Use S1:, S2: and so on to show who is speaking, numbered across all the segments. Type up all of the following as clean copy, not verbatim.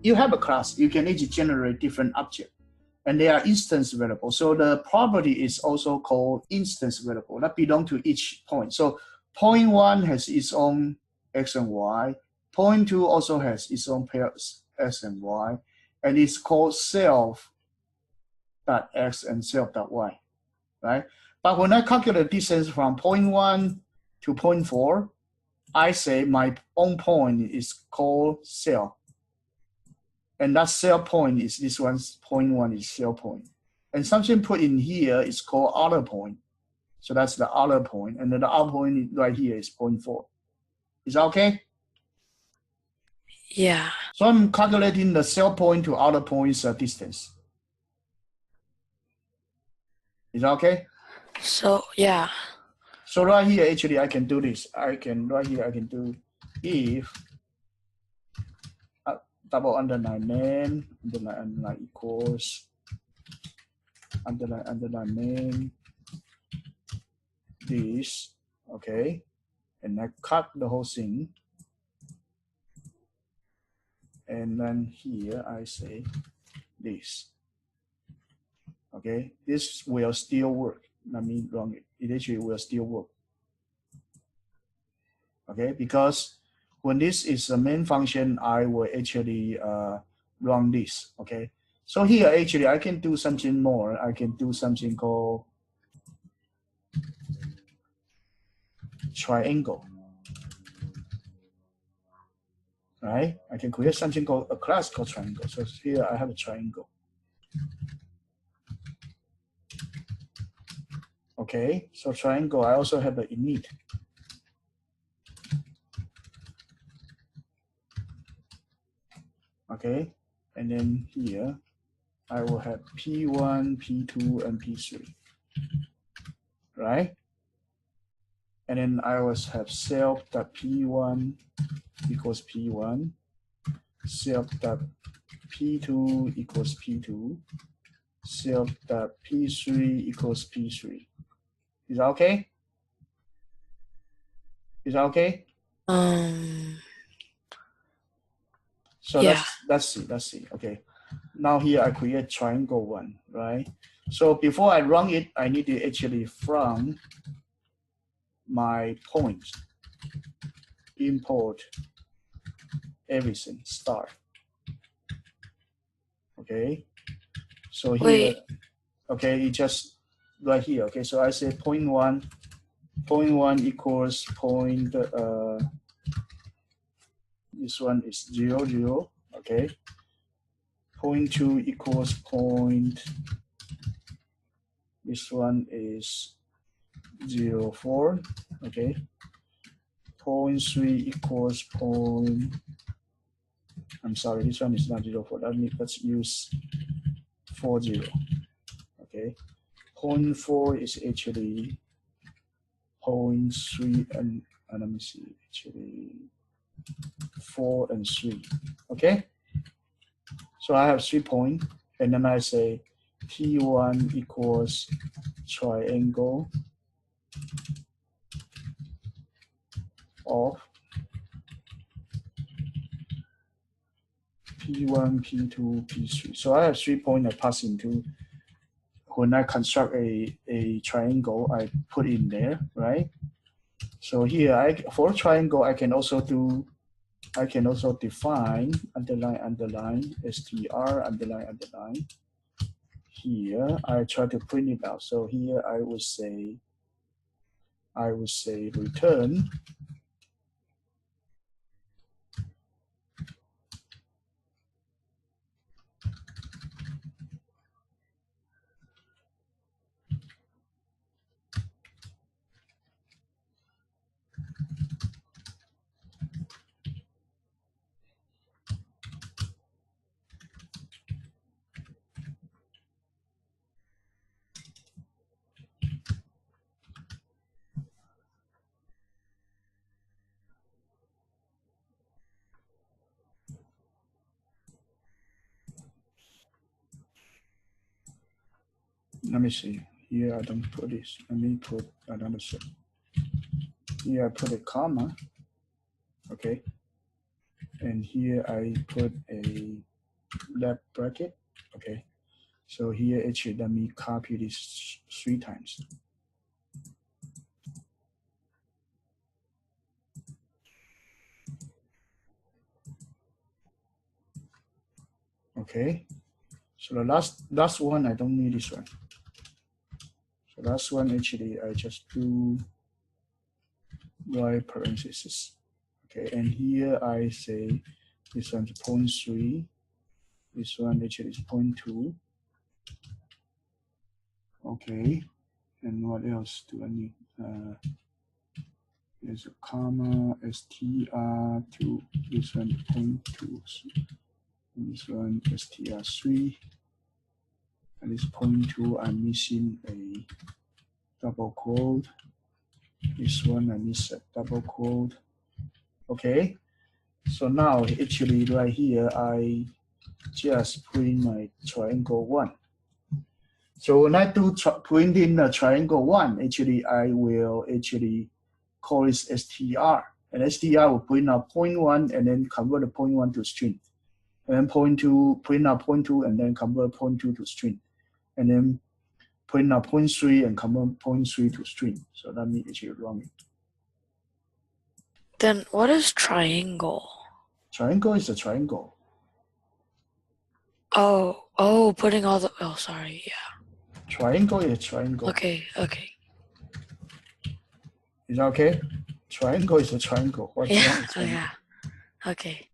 S1: you have a class, you can each generate different objects, and they are instance variable. So the property is also called instance variable that belong to each point. So point 1 has its own x and y. Point 2 also has its own pairs x and y, and it's called self.x and self.y, right? But when I calculate the distance from point 1 to point 4, I say my own point is called self. And that self point is this one's point 1 is self point. And something put in here is called other point. So that's the other point. And then the other point right here is point 4. Is that okay?
S2: Yeah.
S1: So I'm calculating the self point to other point's distance. Is that okay?
S2: So, yeah.
S1: So right here, actually, I can do this. Right here, I can do if double underline name, underline equals, underline name, this, okay? And I cut the whole thing. And then here I say this. Okay, this will still work. Let me run it. It actually will still work. Okay, because when this is the main function, I will actually run this. Okay, so here actually I can do something more. I can do something called triangle. Right? I can create something called a class called triangle. So here I have a triangle. Okay, so triangle, I also have the init. Okay, and then here I will have P1, P2, and P3, right? And then I will have self.P1 equals P1, self.P2 equals P2, self.P3 equals P3. Is that okay? Is that okay? So
S2: yeah.
S1: let's see. Okay. Now here I create triangle 1, right? So before I run it, I need to actually from my points, import everything, start. Okay. So here,
S2: Wait.
S1: okay, it just right here. Okay, so I say point 1 equals point, this one is 0, 0, okay. Point 2 equals point, this one is 0, 4, okay. Point 3 equals point, I'm sorry, this one is not 0, 4, let's use 4, 0, okay. Point 4 is actually point 3 and let me see, actually 4 and 3, okay. So I have 3 points, and then I say P1 equals triangle of P1, P2, P3. So I have 3 points I pass into. When I construct a triangle, I put in there, right? So here, for a triangle, I can also define underline, str, underline. Here, I try to print it out. So here I would say return let me see. Here I don't put this. Let me put another set. Here I put a comma. Okay. And here I put a left bracket. Okay, so here actually let me copy this 3 times. Okay, so the last one I don't need this one. So last one actually I just do right parentheses. Okay, and here I say this one's 0.3. This one actually is 0.2. Okay, and what else do I need? There's a comma, str to this one 0.2, and this one str3, and this 0.2 I'm missing a double quote. This one I miss a double quote. Okay, so now actually right here I just print my triangle 1. So when I do print in the triangle 1, actually I will actually call it str, and str will print out 0.1 and then convert the 0.1 to string, and then 0.2 print out 0.2 and then convert 0.2 to string, and then print out 0.3 and convert 0.3 to string. So let me actually run it.
S2: Then what is triangle?
S1: Triangle is a triangle.
S2: Oh, putting all the, oh, sorry, yeah.
S1: Triangle is a triangle.
S2: Okay.
S1: Is that okay? Triangle is a triangle. What's wrong with triangle?
S2: Yeah. Okay.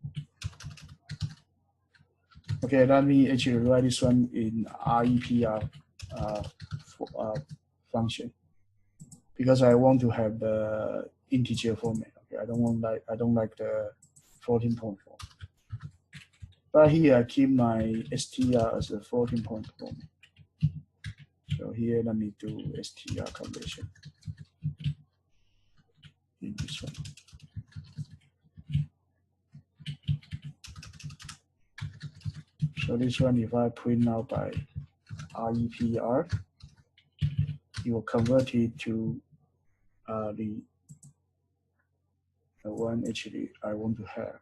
S1: Okay, let me actually write this one in REPR function, because I want to have the integer format. Okay, I don't like the 14-point form. But here I keep my str as a 14-point format. So here let me do str conversion in this one. So this one, if I print out by REPR, it will convert it to the one actually I want to have.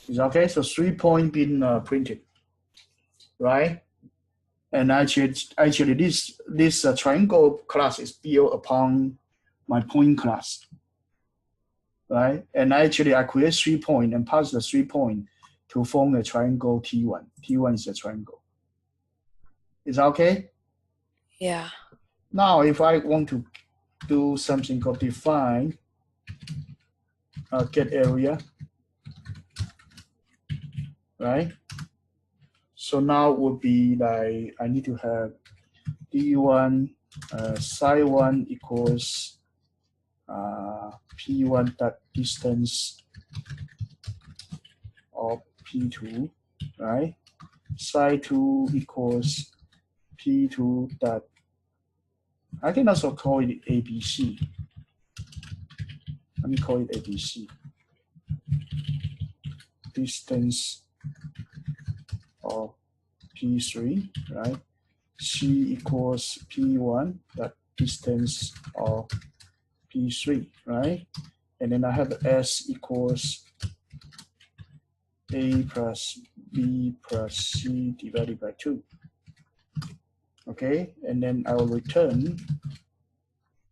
S1: Is okay? So 3 point being printed, right? And actually this triangle class is built upon my point class, right? And actually I create 3 point and pass the 3 point to form a triangle T1. T1 is a triangle. Is that okay?
S2: Yeah.
S1: Now if I want to do something called define get area, right? So now would be like I need to have D1 psi 1 equals P1 dot distance of P2, right? Psi 2 equals P2 dot, I can also call it ABC. Let me call it ABC. Distance of P3, right? C equals P1 dot distance of P3, right? And then I have S equals A plus B plus C divided by 2. Okay, and then I will return.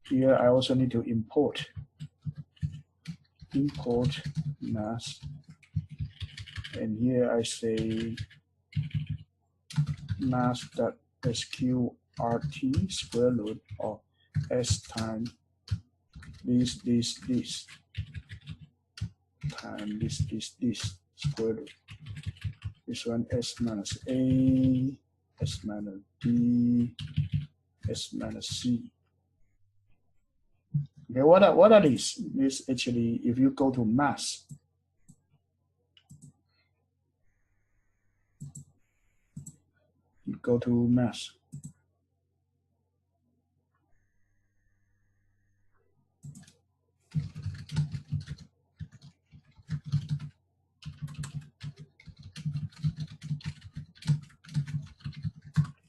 S1: Here I also need to import mass. And here I say mass.sqrt square root of S times this time this square root. This one S minus A, S minus B, S minus C. Okay, what are these? This actually, if you go to mass, you go to mass.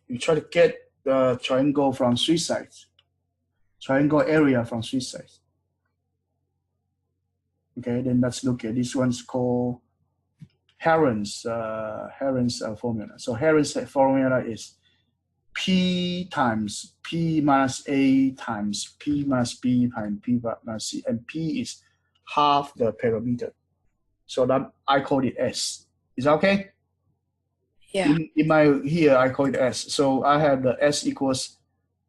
S1: You try to get the triangle from 3 sides. Triangle area from 3 sides. Okay, then let's look at this one's called Heron's formula. So Heron's formula is P times P minus A times P minus B times P minus C, and P is half the parameter. So that I call it S. Is that okay?
S2: Yeah.
S1: In my here I call it S. So I have the S equals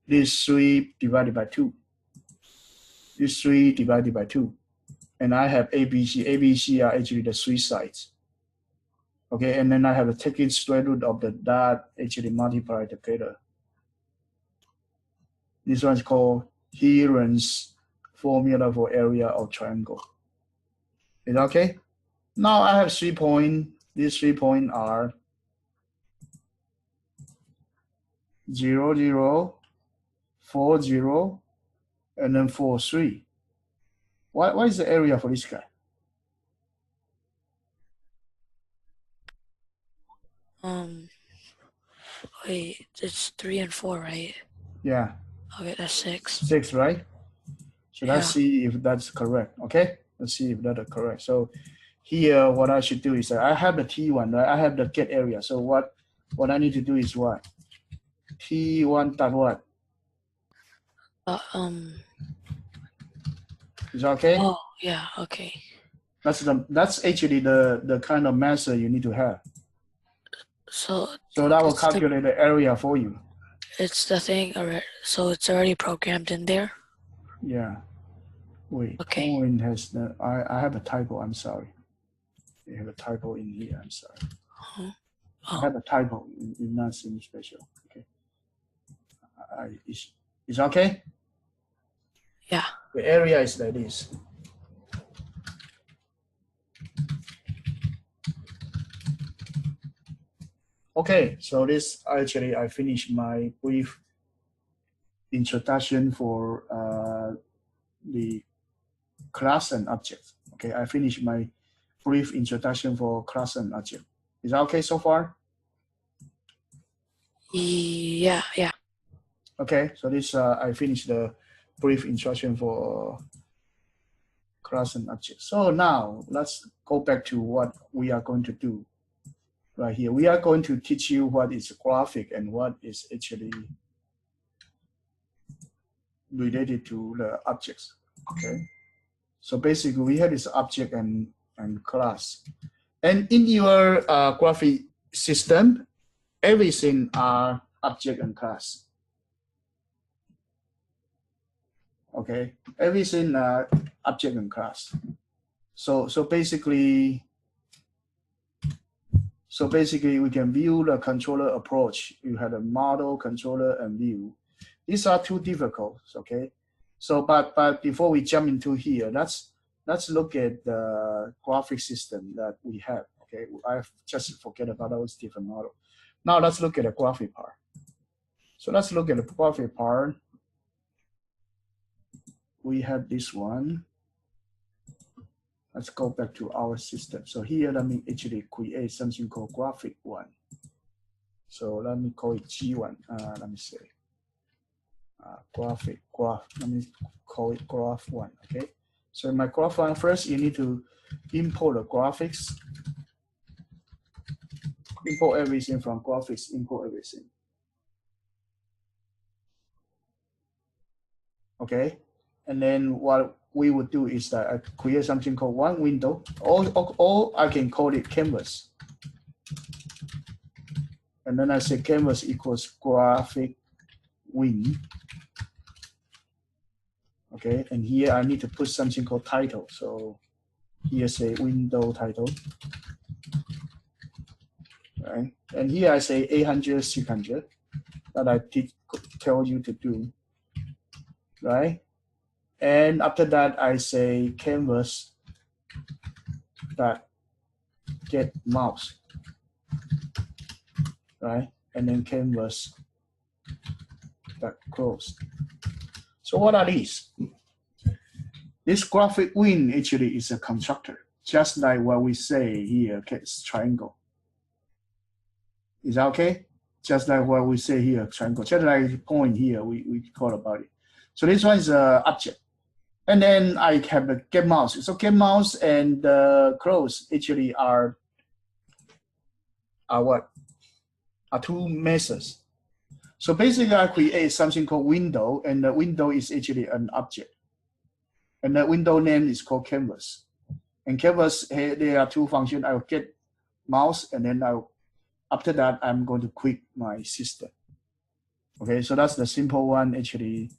S1: this 3 divided by 2. This 3 divided by 2. And I have ABC. ABC are actually the 3 sides. Okay, and then I have to take in square root of the dot actually multiply together. This one is called Heron's formula for area of triangle. Is that okay? Now I have 3 points. These 3 points are 0, 0, 4, 0, and then 4, 3. What is the area for this guy?
S2: Wait, it's 3 and 4, right?
S1: Yeah.
S2: Okay, that's 6.
S1: 6, right? So let's
S2: Yeah.
S1: see if that's correct. Okay, let's see if that is correct. So here, what I should do is I have the T1, right? I have the get area. So what I need to do is what? T1 dot what? Is that okay?
S2: Oh, yeah, okay.
S1: That's actually the kind of method you need to have.
S2: So
S1: that will calculate the area for you.
S2: it's the thing, so it's already programmed in there?
S1: Yeah. Wait,
S2: Okay.
S1: point has the, I have a typo, I'm sorry. I have a typo in here, I'm sorry.
S2: Huh?
S1: I have a typo, it's nothing special. Okay. Is okay?
S2: Yeah.
S1: The area is like this. Okay, so this actually I finished my brief introduction for the class and object. Okay, I finished my brief introduction for class and object. Is that okay so far?
S2: Yeah, yeah.
S1: Okay, so this I finished the brief introduction for class and object. So now let's go back to what we are going to do right here. We are going to teach you what is graphic and what is actually related to the objects. Okay, so basically we have this object and class, and in your graphic system, everything are object and class. Okay, everything object and class. So basically we can view the controller approach. You have a model, controller, and view. These are too difficult. Okay, so but before we jump into here, let's look at the graphic system that we have. Okay, I've just forget about those different models. Now let's look at the graphic part. So let's look at the graphic part. We have this one. Let's go back to our system. So here, let me actually create something called graphic one. So let me call it G1. Let me say graph. Let me call it graph one. Okay. So in my graph one, first you need to import the graphics. Import everything from graphics. Import everything. Okay. And then what we would do is that I create something called one window, or I can call it canvas. And then I say canvas equals graphic win. Okay, and here I need to put something called title. So here say window title. Right, and here I say 800, 600 that I did tell you to do. Right. And after that, I say canvas that get mouse, right? And then canvas that close. So what are these? This graphic win actually is a constructor, just like what we say here, triangle. Is that okay? Just like what we say here, triangle. Just like the point here, we call about it. So this one is an object. And then I have the get mouse. So get mouse and close actually are are what? Are two methods. So basically I create something called window, and the window is actually an object. And the window name is called canvas. And canvas, there are two functions. I will get mouse, and then after that, I'm going to quit my system. Okay, so that's the simple one actually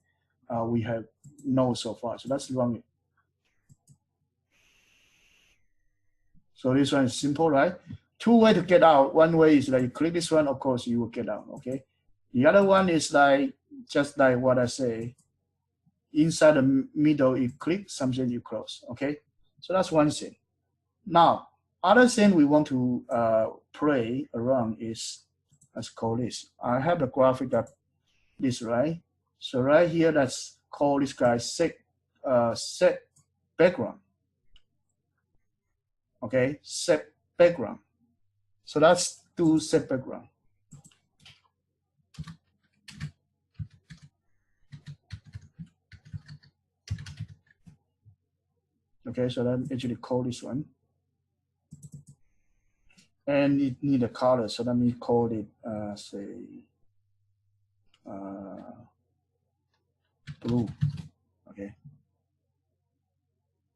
S1: we have known so far. So that's one. So this one is simple, right? Two ways to get out. One way is like you click this one, of course you will get out, okay? The other one is like, just like what I say, inside the middle, you click, something you close, okay? So that's one thing. Now, other thing we want to play around is, let's call this. I have the graphic that this, right? So right here, let's call this guy set background. Okay, set background. So let's do set background. Okay, so then actually call this one. And it need a color, so let me call it, say, blue. Okay.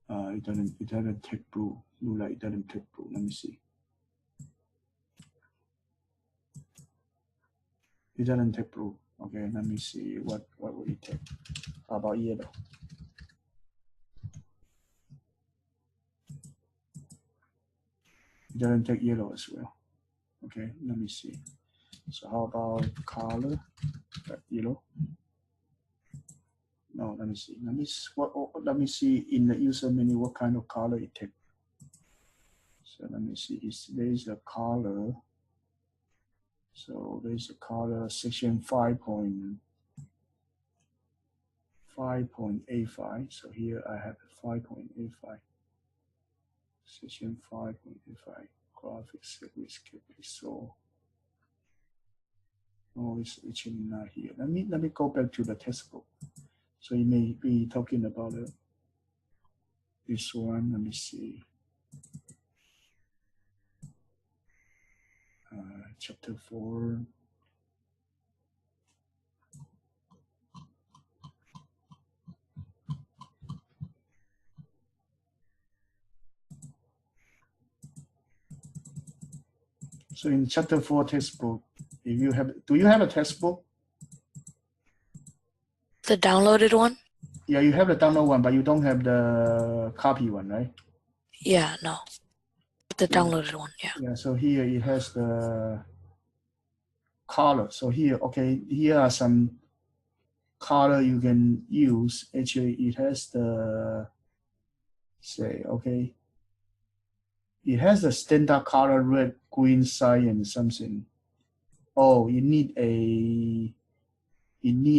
S1: It doesn't take blue. It doesn't take blue. Let me see. It doesn't take blue. Okay, let me see what will it take. How about yellow? It doesn't take yellow as well. Okay, let me see. So how about color? Yellow. No, let me see. Let me see in the user menu what kind of color it takes. So let me see. There's a color. So there's a color section 5.85. So here I have 5.85. Section 5.85. Graphics with pixel. Oh, it's actually not here. Let me go back to the textbook. So you may be talking about this one. Let me see. Chapter 4. So in chapter 4 textbook, if you have, do you have a textbook?
S2: The downloaded one?
S1: Yeah, you have the download one, but you don't have the copy one, right?
S2: Yeah, no. The downloaded one, yeah.
S1: Yeah, so here it has the color. So here, okay, here are some color you can use. Actually, it has the, say, okay, it has the standard color, red, green, cyan, something. Oh, you need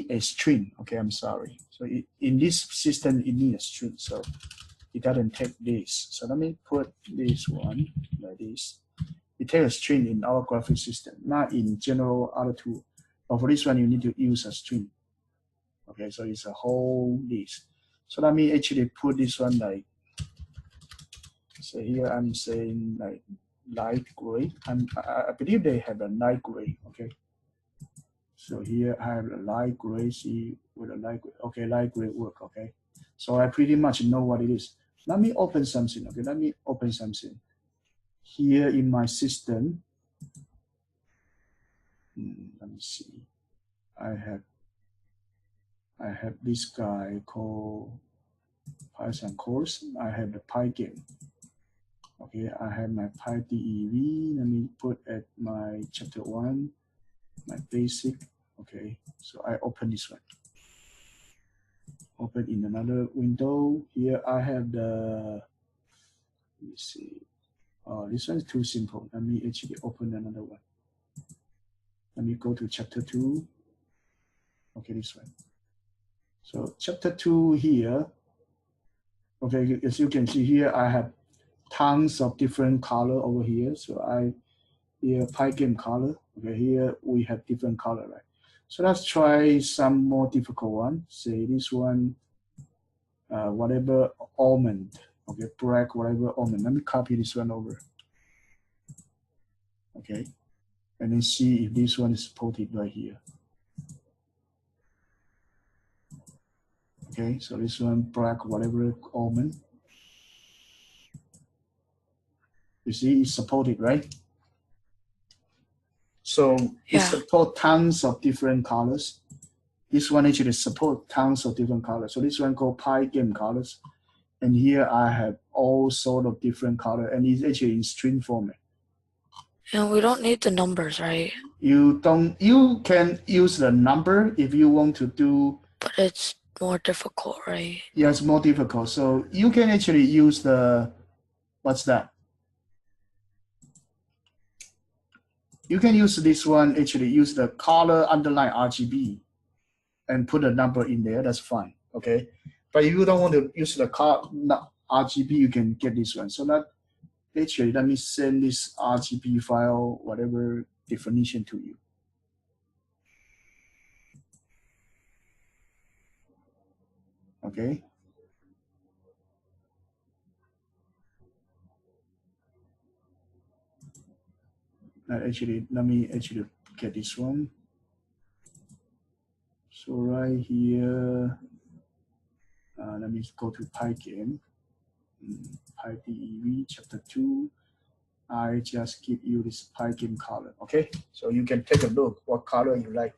S1: a string. Okay, I'm sorry. So in this system, it needs a string. So it doesn't take this. So let me put this one like this. It takes a string in our graphic system, not in general other tool. But for this one, you need to use a string. Okay, so it's a whole list. So let me actually put this one like, so here I'm saying like light gray. I believe they have a light gray. Okay. So here I have a light gray. See with a light gray. Okay, light gray work. Okay. So I pretty much know what it is. Let me open something. Okay, let me open something. Here in my system, let me see. I have this guy called Python course. I have the Pygame. Okay, I have my PyDev. Let me put at my chapter 1, my basic. Okay, so I open this one. Open in another window. Here I have the, let me see. This one is too simple. Let me actually open another one. Let me go to chapter 2. Okay, this one. So chapter 2 here. Okay, as you can see here, I have tons of different color over here. So here Pygame color. Okay, here we have different color, right? So let's try some more difficult one. Say this one, whatever almond. Okay, black, whatever almond. Let me copy this one over. Okay, and then see if this one is supported right here. Okay, so this one black whatever almond. You see it's supported, right? So it supports tons of different colors. This one actually supports tons of different colors. So this one called pie game colors. And here I have all sort of different color, and it's actually in string format.
S2: And we don't need the numbers, right?
S1: You can use the number if you want to do.
S2: But it's more difficult, right?
S1: Yeah, it's more difficult. So you can actually use the, what's that? You can use this one, actually use the color underline RGB and put a number in there, that's fine, okay? But if you don't want to use the RGB, you can get this one. So that actually, let me send this RGB file, whatever definition to you. Okay. Actually, let me actually get this one. So right here, let me go to Pygame, PyDev chapter 2. I just give you this Pygame color, okay? So you can take a look what color you like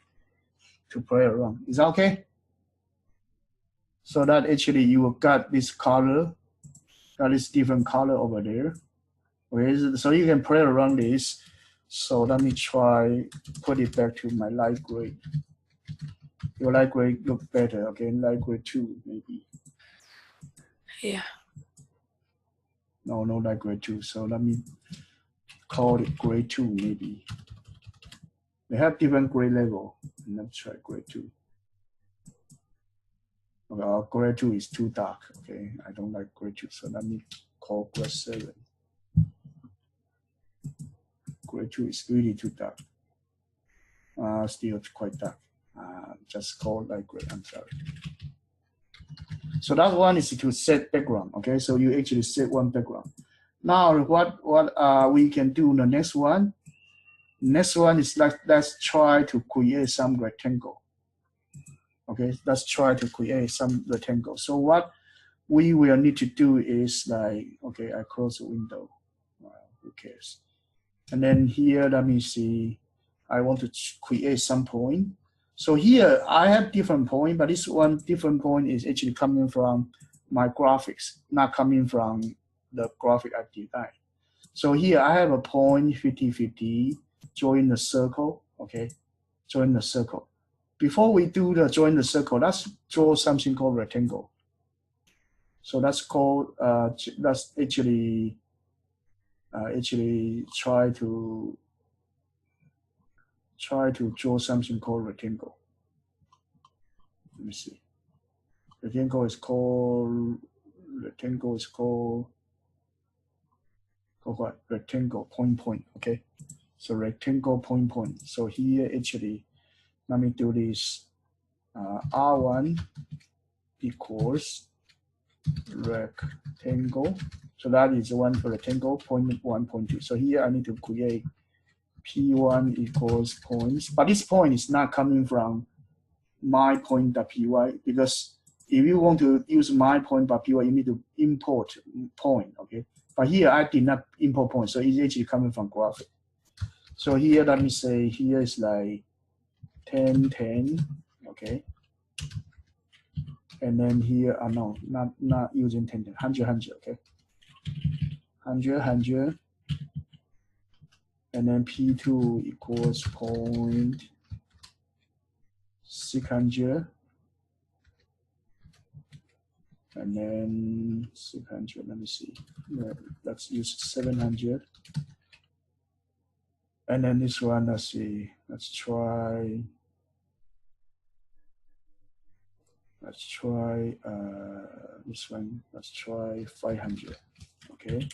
S1: to play around. Is that okay? So that actually you got this color, got this different color over there. Okay, so you can play around this. So let me try put it back to my light gray. Your light gray look better, okay? Light gray 2 maybe.
S2: Yeah.
S1: No light gray 2. So let me call it gray 2 maybe. They have different gray level. Let's try gray 2. Okay, gray 2 is too dark. Okay, I don't like gray 2. So let me call gray 7. Gray 2 is really too dark. Still quite dark. Just call light gray. I'm sorry. So that one is to set background. Okay, so you actually set one background. Now what we can do the next one? Next one is let's try to create some rectangle. Okay, let's try to create some rectangle. So what we will need to do is like, okay, I close the window. Who cares? And then here, let me see. I want to create some point. So here I have different point, but this one different point is actually coming from my graphics, not coming from the graphic I designed. So here I have a point 50-50, join the circle, okay? Join the circle. Before we do the join the circle, let's draw something called rectangle. So that's called, let's actually try to draw something called rectangle. Let me see. Rectangle is called what? Rectangle point. Okay. So rectangle point. So here actually, let me do this. R1 equals rectangle. So that is one for rectangle, 0.1, 0.2. So here I need to create P1 equals points, but this point is not coming from my point.py, because if you want to use my point.py, you need to import point, okay? But here I did not import point, so it's actually coming from graphic. So here, let me say, here is like 10, 10, okay? And then here, no, not using 10, 10, 100, 100, okay? 100, 100. And then P2 equals 0.600. And then 600, let me see. Let's use 700. And then this one, let's see. Let's try this one. Let's try 500. Okay.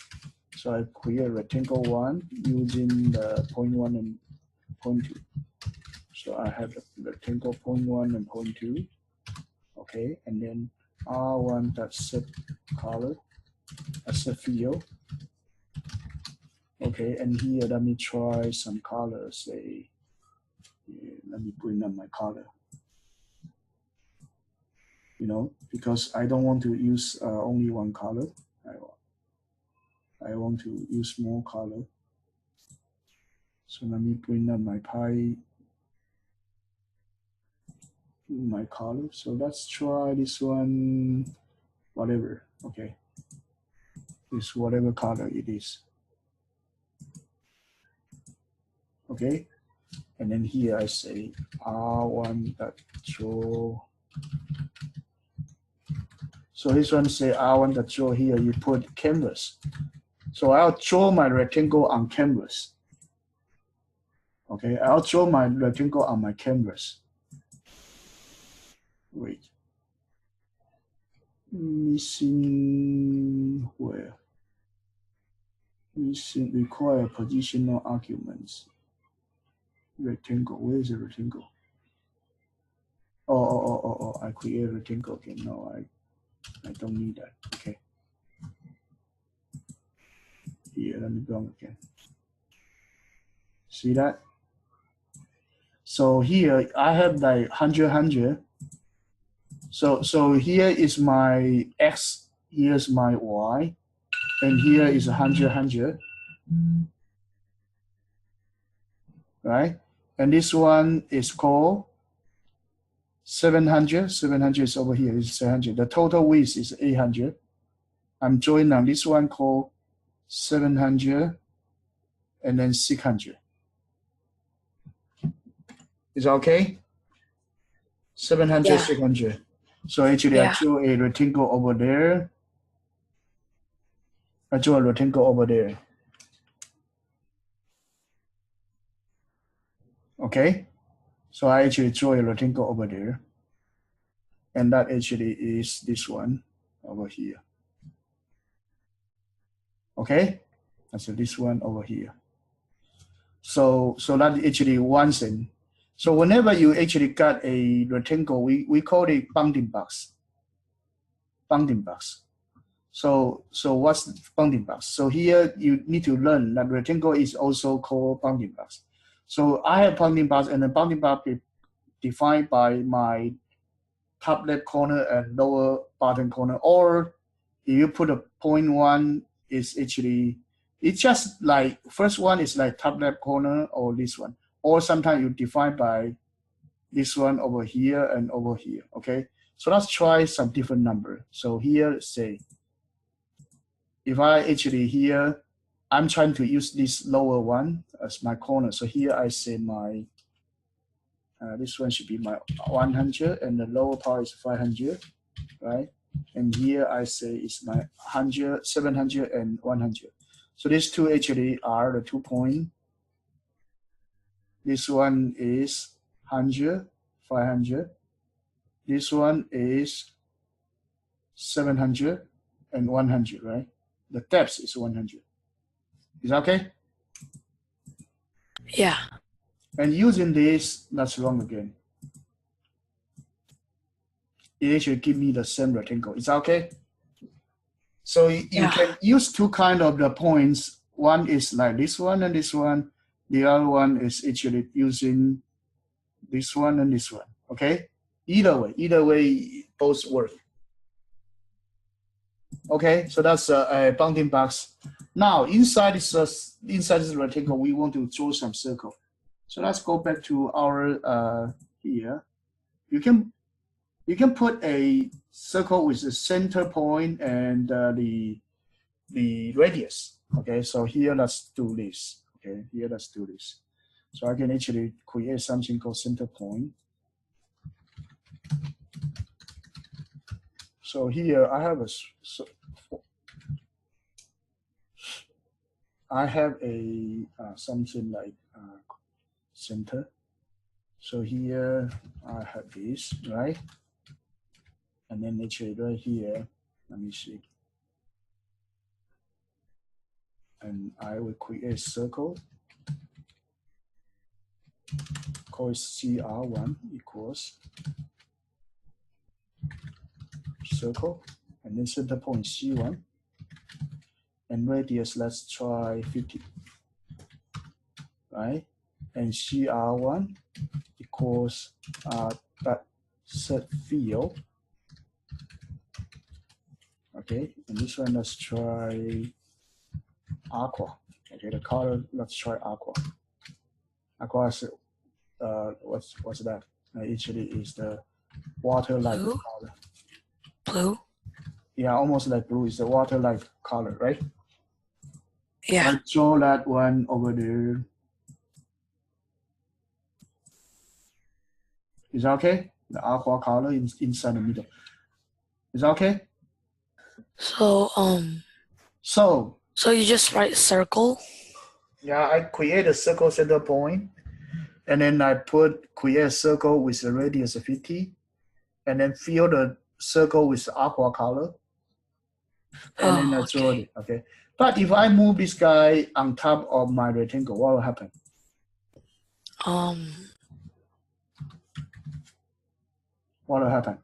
S1: So I create rectangle 1 using the 0.1 and 0.2. So I have the rectangle 0.1 and 0.2. Okay, and then R1 set color, set field. Okay, and here let me try some colors. Say, let me bring up my color. You know, because I don't want to use only one color. I want to use more color. So let me bring up my color. So let's try this one, whatever. Okay, this whatever color it is. Okay, and then here I say R1.draw. So this one say R1.draw. Here you put canvas. So I'll draw my rectangle on canvas. Okay, I'll draw my rectangle on my canvas. Wait. Missing where? Missing require positional arguments. Rectangle. Where is the rectangle? Oh, I create a rectangle again. No, I don't need that. Okay. Here, let me go again. See that? So here I have like 100. So here is my X, here's my Y, and here is 100, right? And this one is called 700. 700 is over here, is 700. The total width is 800. I'm drawing on this one called 700 and then 600. Is that okay? 700,
S2: Yeah.
S1: 600. So actually
S2: Yeah.
S1: I draw a rectangle over there. I draw a rectangle over there. Okay? So I actually draw a rectangle over there. And that actually is this one over here. Okay? And so this one over here. So that actually one thing. So whenever you actually got a rectangle, we call it bounding box. Bounding box. So what's bounding box? So here you need to learn that rectangle is also called bounding box. So I have bounding box, and the bounding box is defined by my top left corner and lower bottom corner. Or if you put a 0.1, it's actually, it's just like first one is like top left corner or this one. Or sometimes you define by this one over here and over here. Okay, so let's try some different number. So here, say, if I actually here, I'm trying to use this lower one as my corner. So here I say my, this one should be my 100 and the lower part is 500, right? And here I say it's my 100, 700 and 100. So these two actually are the 2 point. This one is 100, 500. This one is 700 and 100, right? The depth is 100. Is that okay?
S2: Yeah.
S1: And using this, that's wrong again. It actually give me the same rectangle. Is that okay? So you can use two kind of the points. One is like this one and this one. The other one is actually using this one and this one. Okay? Either way, both work. Okay, so that's a bounding box. Now inside this rectangle, we want to draw some circle. So let's go back to our here. You can put a circle with the center point and the radius. Okay, so here let's do this. Okay, here let's do this. So I can actually create something called center point. So here I have something like center. So here I have this, right? And then actually right here, let me see. And I will create a circle. Call it CR1 equals circle. And then center point C1. And radius, let's try 50. right? And CR1 equals that set field. Okay, and this one, let's try aqua. Okay, the color, let's try aqua. Aqua is, what's that? Actually is the water-like
S2: Blue?
S1: color.
S2: Blue?
S1: Yeah, almost like blue. It's the water-like color, right?
S2: Yeah.
S1: I draw that one over there. Is that okay? The aqua color inside the middle. Is that okay?
S2: So
S1: So
S2: you just write circle?
S1: yeah, I create a circle center point, and then I create a circle with a radius of 50, and then fill the circle with aqua color, and then I draw
S2: Okay.
S1: it. Okay. But if I move this guy on top of my rectangle, what will happen? What will happen?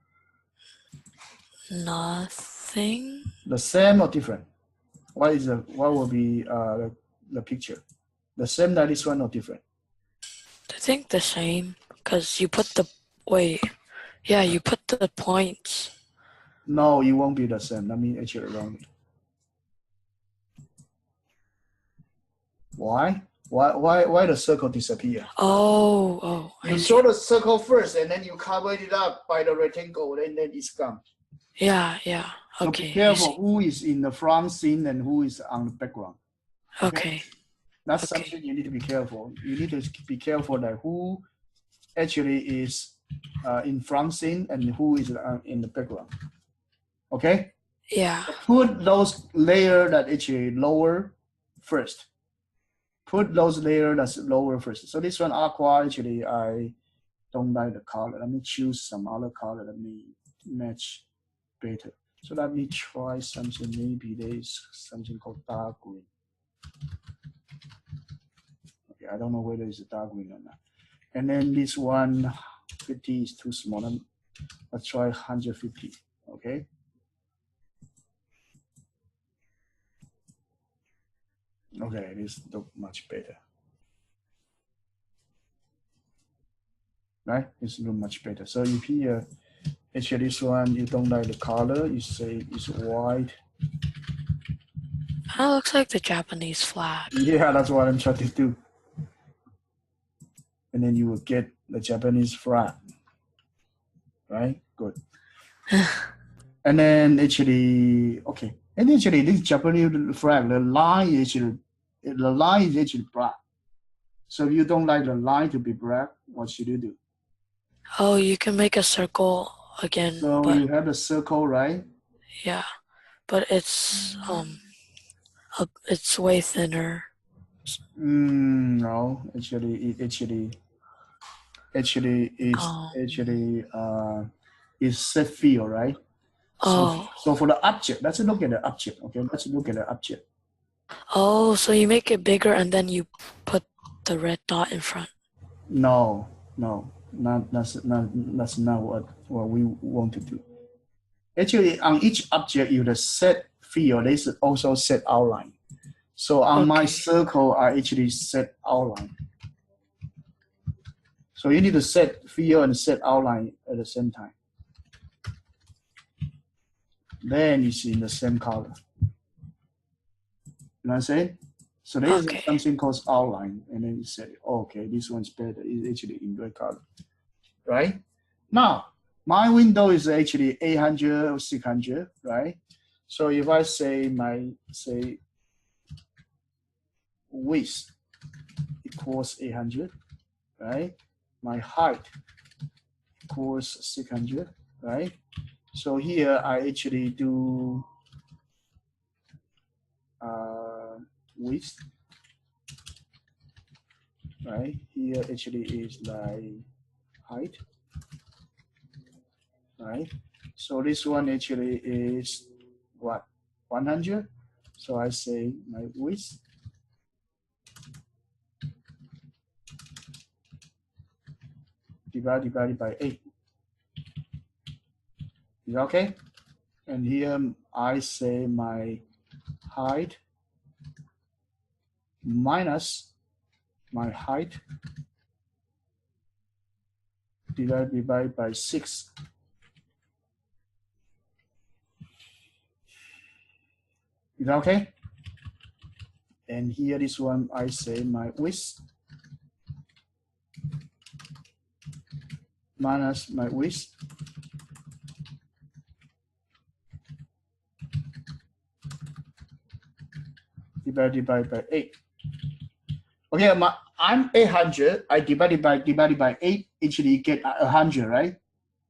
S2: Nothing.
S1: The same or different? What will be the picture? The same like this one or different?
S2: I think the same, because you put the you put the points.
S1: No, it won't be the same. Let me actually run it. Why? Why the circle disappear?
S2: Oh,
S1: you draw the circle first, and then you cover it up by the rectangle, and then it's gone.
S2: Yeah.
S1: So
S2: Okay.
S1: be careful who is in the front scene and who is on the background.
S2: Okay.
S1: That's something you need to be careful. You need to be careful that who actually is in front scene and who is in the background. Okay?
S2: Yeah.
S1: So put those layers that actually lower first. Put those layers that's lower first. So this one aqua, actually I don't like the color. Let me choose some other color that may match better. So let me try something. Maybe there is something called dark green. Okay, I don't know whether it's a dark green or not. And then this one, 50 is too small. Let's try 150. Okay. Okay, this looks much better. Right? This looks much better. So if here, actually this one, you don't like the color, you say it's white.
S2: That looks like the Japanese flag.
S1: Yeah, that's what I'm trying to do. And then you will get the Japanese flag. Right? Good. And then actually, okay. And actually this Japanese flag, the line is actually black. So if you don't like the line to be black, what should you do?
S2: Oh, you can make a circle again.
S1: So
S2: but
S1: you have a circle, right?
S2: yeah, but it's way thinner.
S1: No, actually is set field, right? So for the object, let's look at the object. Okay, let's look at the object.
S2: Oh, so you make it bigger and then you put the red dot in front.
S1: No, that's not what we want to do. Actually, on each object, you the set field, there's also set outline. So on my circle, I actually set outline. So you need to set field and set outline at the same time. Then it's in the same color. You know what I'm saying? So there is something called outline, and then you say, oh, okay, this one's better. It's actually in red color, right? Now, my window is actually 800 or 600, right? So if I say width equals 800, right? My height equals 600, right? So here I actually do width, right? Here actually is like height, right? So this one actually is what? 100. So I say my width divided by 8. Is that okay? And here I say my height minus my height divided by 6. Is that okay? And here, this one, I say my width minus my width divided by 8. Okay, I'm 800. I divided by 8, actually get 100, right?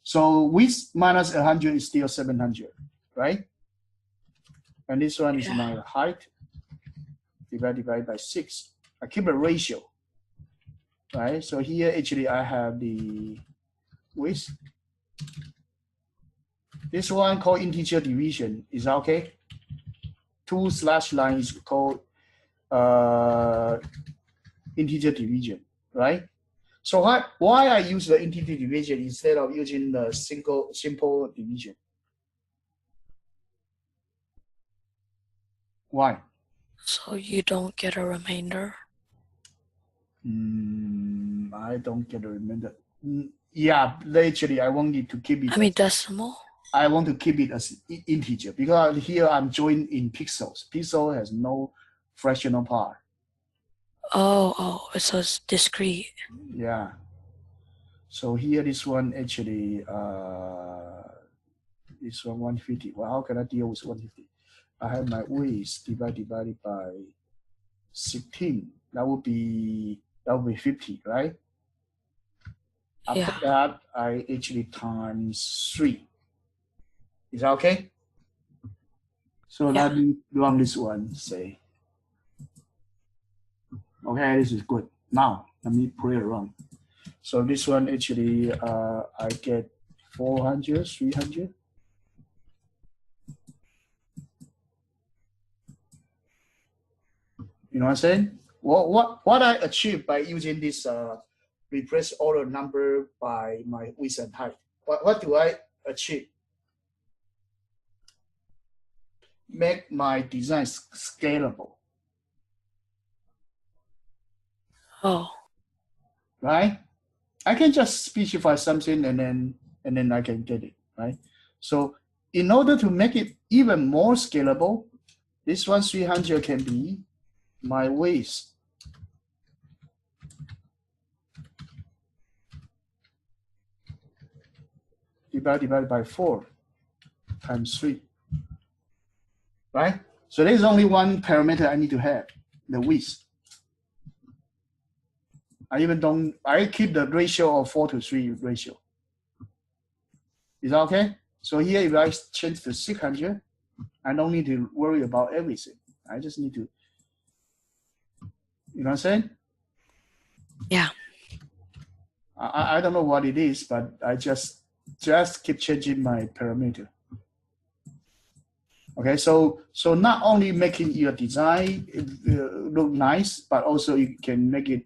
S1: So width minus 100 is still 700, right? And this one is my height divided by 6. I keep a ratio, right? So here, actually, I have the width. This one called integer division. Is that okay? 2 slash line is called integer division, right? So why I use the integer division instead of using the simple division? Why?
S2: So you don't get a remainder?
S1: I don't get a remainder. Yeah, actually, I wanted to keep it.
S2: I mean decimal?
S1: I want to keep it as integer because here I'm joined in pixels. Pixel has no fractional part.
S2: Oh, it says discrete.
S1: Yeah. So here, this one actually, this one 150. Well, how can I deal with 150? I have my width divided by 16. That would be 50, right? After that, I actually times 3. Is that okay? So let me run this one, say. Okay, this is good. Now, let me play around. So this one actually, I get 400, 300. You know what I'm saying? What I achieved by using this replace all the number by my width and height. What do I achieve? Make my design scalable.
S2: Oh.
S1: Right? I can just specify something and then I can get it, right? So in order to make it even more scalable, this one 300 can be my width divided by 4 times 3, right? So there's only one parameter I need to have, the width. I keep the ratio of 4 to 3 ratio. Is that okay? So here, if I change to 600, I don't need to worry about everything. I just need to, you know what I'm saying?
S2: Yeah.
S1: I don't know what it is, but I just keep changing my parameter. Okay, so not only making your design look nice, but also you can make it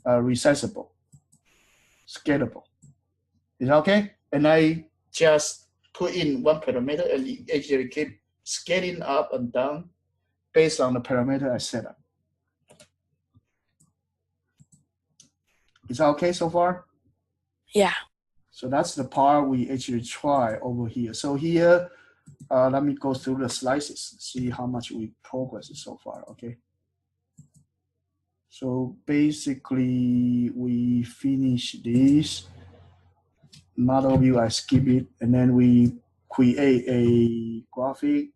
S1: resizable, scalable. Is that okay? And I just put in one parameter and it actually keep scaling up and down based on the parameter I set up. Is that okay so far?
S2: Yeah.
S1: So that's the part we actually try over here. So here, let me go through the slices, see how much we progress so far, okay? So basically, we finish this model view, I skip it, and then we create a graphic.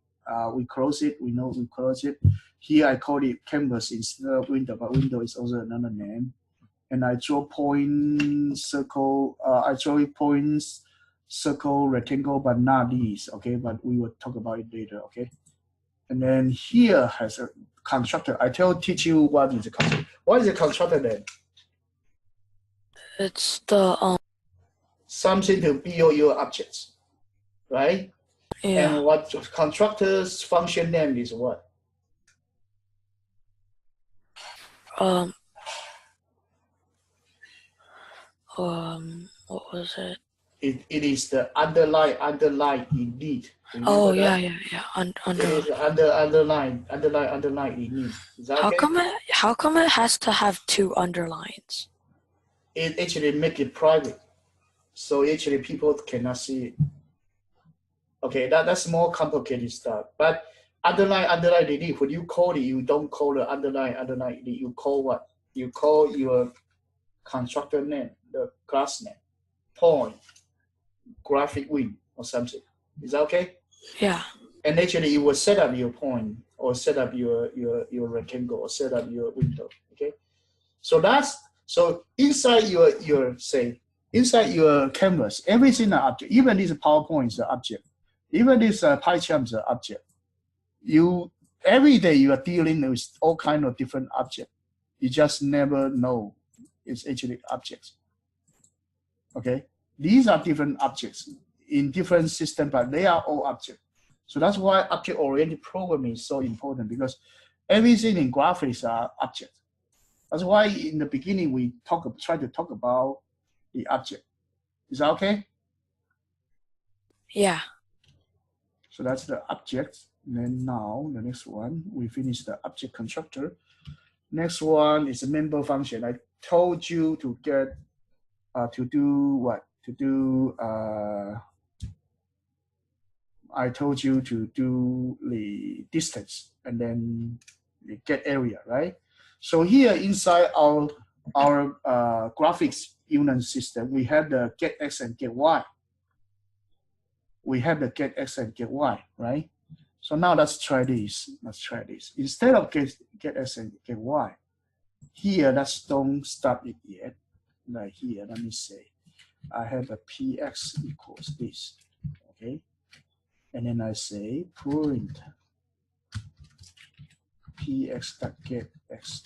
S1: We close it, we know we close it. Here I call it canvas instead of window, but window is also another name. And I draw point, circle, I draw points, circle, rectangle, but not these, okay? But we will talk about it later, okay? And then here has a constructor. I teach you what is a constructor. What is a constructor then?
S2: It's the
S1: something to build your objects, right?
S2: Yeah.
S1: And what constructor's function name is what?
S2: What was it?
S1: it is the underline init.
S2: Oh,
S1: Remember
S2: yeah,
S1: that?
S2: yeah.
S1: It is the underline init. Is that okay?
S2: How come it has to have two underlines?
S1: It actually make it private, so actually people cannot see it. Okay, that's more complicated stuff. But underline init, when you call it, you don't call the underline init. You call what? You call your constructor name, the class name, point, graphic win, or something. Is that okay?
S2: Yeah.
S1: And actually, it will set up your point, or set up your rectangle, or set up your window. Okay. So inside inside your canvas, everything is an object. Even this PowerPoint is an object. Even this pie chart is an object. You every day you are dealing with all kind of different objects. You just never know it's actually objects. Okay, these are different objects in different systems, but they are all objects. So that's why object-oriented programming is so important, because everything in graphics are objects. That's why in the beginning we try to talk about the object. Is that okay?
S2: Yeah.
S1: So that's the object. And then now the next one, we finish the object constructor. Next one is a member function. I told you to get to do what? To do I told you to do the distance and then the get area, right? So here inside our graphics unit system, we have the get x and get y. We have the get x and get y, right? So now let's try this. Let's try this. Instead of get x and get y, here let's don't start it yet. Like here, let me say, I have a px equals this, okay? And then I say print px.get x.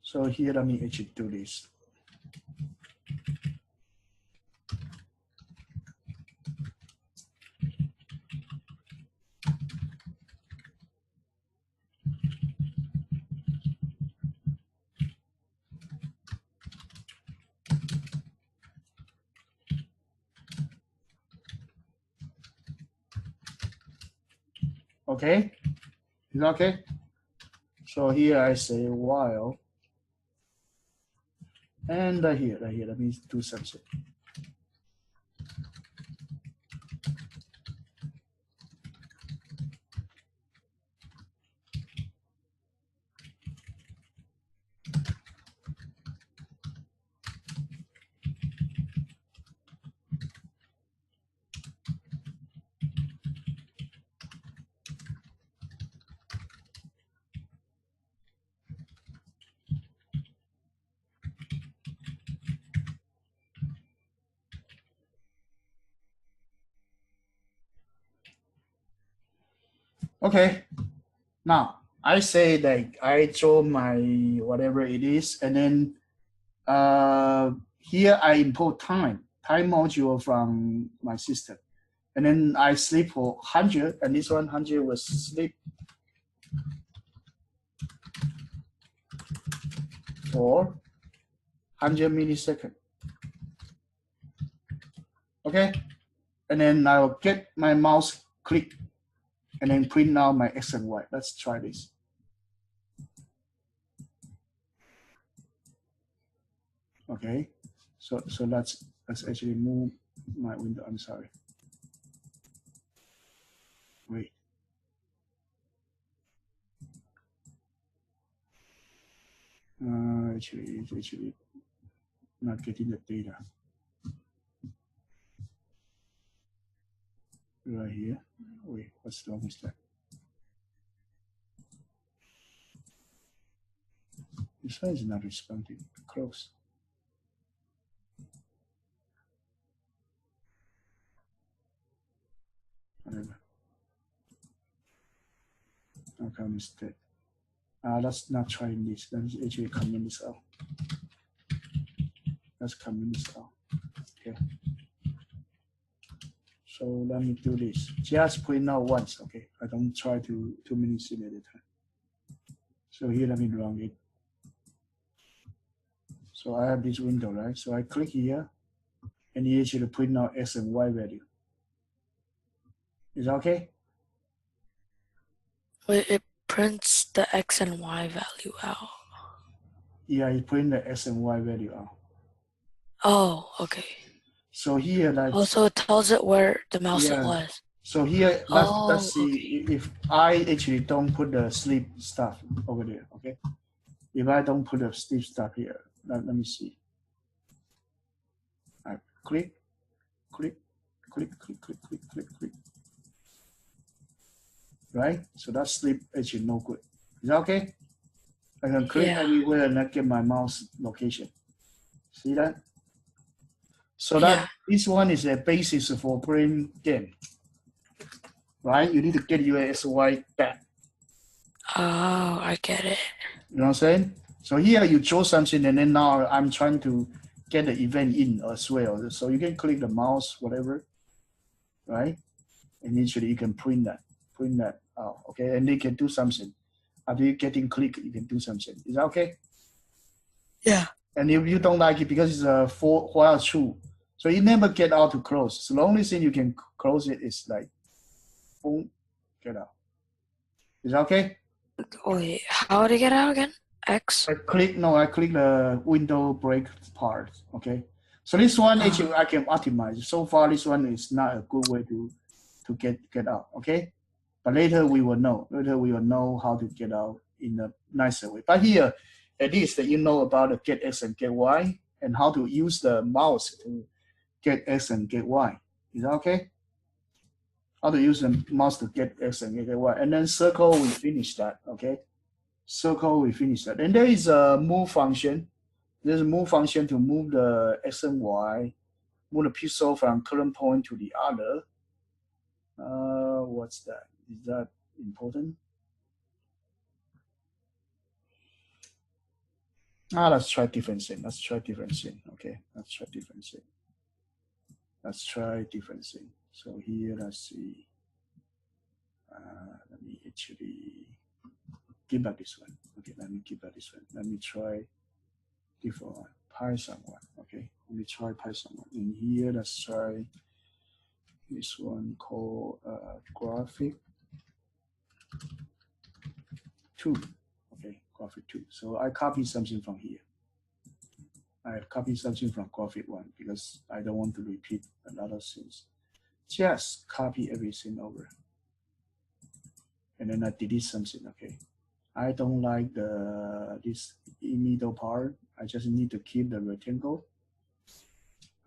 S1: So here, let me actually do this. Okay, is that okay? So here I say while, and here, let me do something. Okay, now I say that I draw my whatever it is, and then here I import time module from my system, and then I sleep for 100, and this 100 was sleep for 100 milliseconds. Okay, and then I'll get my mouse click and then print out my X and Y. Let's try this. Okay, so let's actually move my window. I'm sorry. Wait. Actually, it's actually not getting the data. Right here. Wait, what's wrong with that? This one is not responding. Close. Whatever. Okay, mistake. Let's not try this. Let's actually comment this out. Let's comment this out. Okay. So let me do this. Just print out once. Okay. I don't try to too many things at a time. So here, let me run it. So I have this window, right? So I click here, and here should print out X and Y value. Is that okay?
S2: Wait, it prints the X and Y value out.
S1: Yeah, it print the X and Y value out.
S2: Oh, okay.
S1: So here, let's
S2: Also, it tells it where the mouse
S1: yeah.
S2: was.
S1: So here,
S2: Oh,
S1: let's see if I actually don't put the sleep stuff over there. Okay, if I don't put the sleep stuff here, let me see. I click, click, click, click, click, click, click, click. Right? So that sleep actually no good. Is that okay? I can click
S2: Yeah.
S1: everywhere and not get my mouse location. See that? So
S2: Yeah.
S1: that this one is a basis for brain game. Right? You need to get your SY back.
S2: Oh, I get it.
S1: You know what I'm saying? So here you draw something, and then now I'm trying to get the event in as well. So you can click the mouse, whatever, right? And usually you can print that out, okay? And they can do something. After you getting click, you can do something. Is that okay?
S2: Yeah.
S1: And if you don't like it because it's a for while true, so you never get out to close. So the only thing you can close it is like, boom, get out. Is that okay?
S2: Wait, how to get out again? X?
S1: I click the window break part. Okay. So this one actually I can optimize. So far this one is not a good way to get out. Okay. But later we will know. Later we will know how to get out in a nicer way. But here, at least that you know about the get X and get Y and how to use the mouse to get X and get Y. Is that okay? How to use the mouse to get X and get Y. And then circle, we finish that. Okay. Circle, we finish that. And there is a move function. There's a move function to move the X and Y, move the pixel from current point to the other. What's that? Is that important? Let's try different thing. Let's try different thing. Okay, let's try different thing. Let's try different thing. So here, let's see. Let me actually give back this one. Okay, let me give back this one. Let me try different one. Python one. Okay, let me try Python one. In here, let's try this one called graphic 2. Okay, graphic 2. So I copy something from here. I copy something from graphic 1 because I don't want to repeat a lot of things. Just copy everything over. And then I delete something, okay. I don't like this middle part. I just need to keep the rectangle,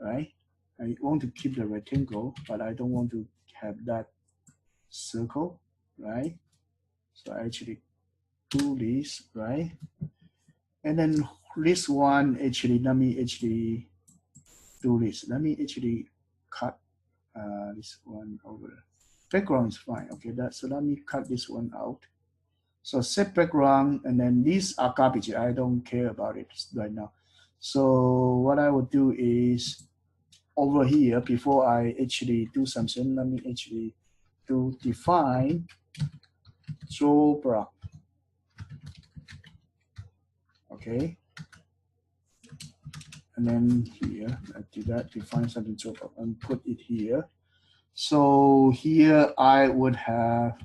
S1: right? I want to keep the rectangle, but I don't want to have that circle, right? So I actually do this, right? And then this one, actually, let me actually do this. Let me actually cut this one over. Background is fine, okay? So let me cut this one out. So set background, and then these are garbage. I don't care about it right now. So what I would do is over here, before I actually do something, let me actually do define draw block. Okay. And then here, I do that, define something draw block and put it here. So here I would have,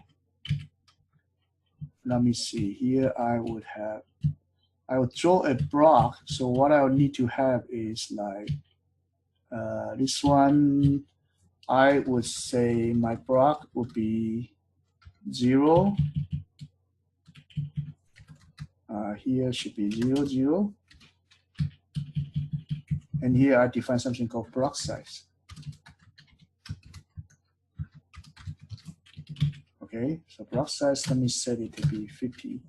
S1: let me see, here I would draw a block. So what I would need to have is like this one, I would say my block would be 0. Here should be 0, 0. And here I define something called block size. Okay, so block size, let me set it to be 50.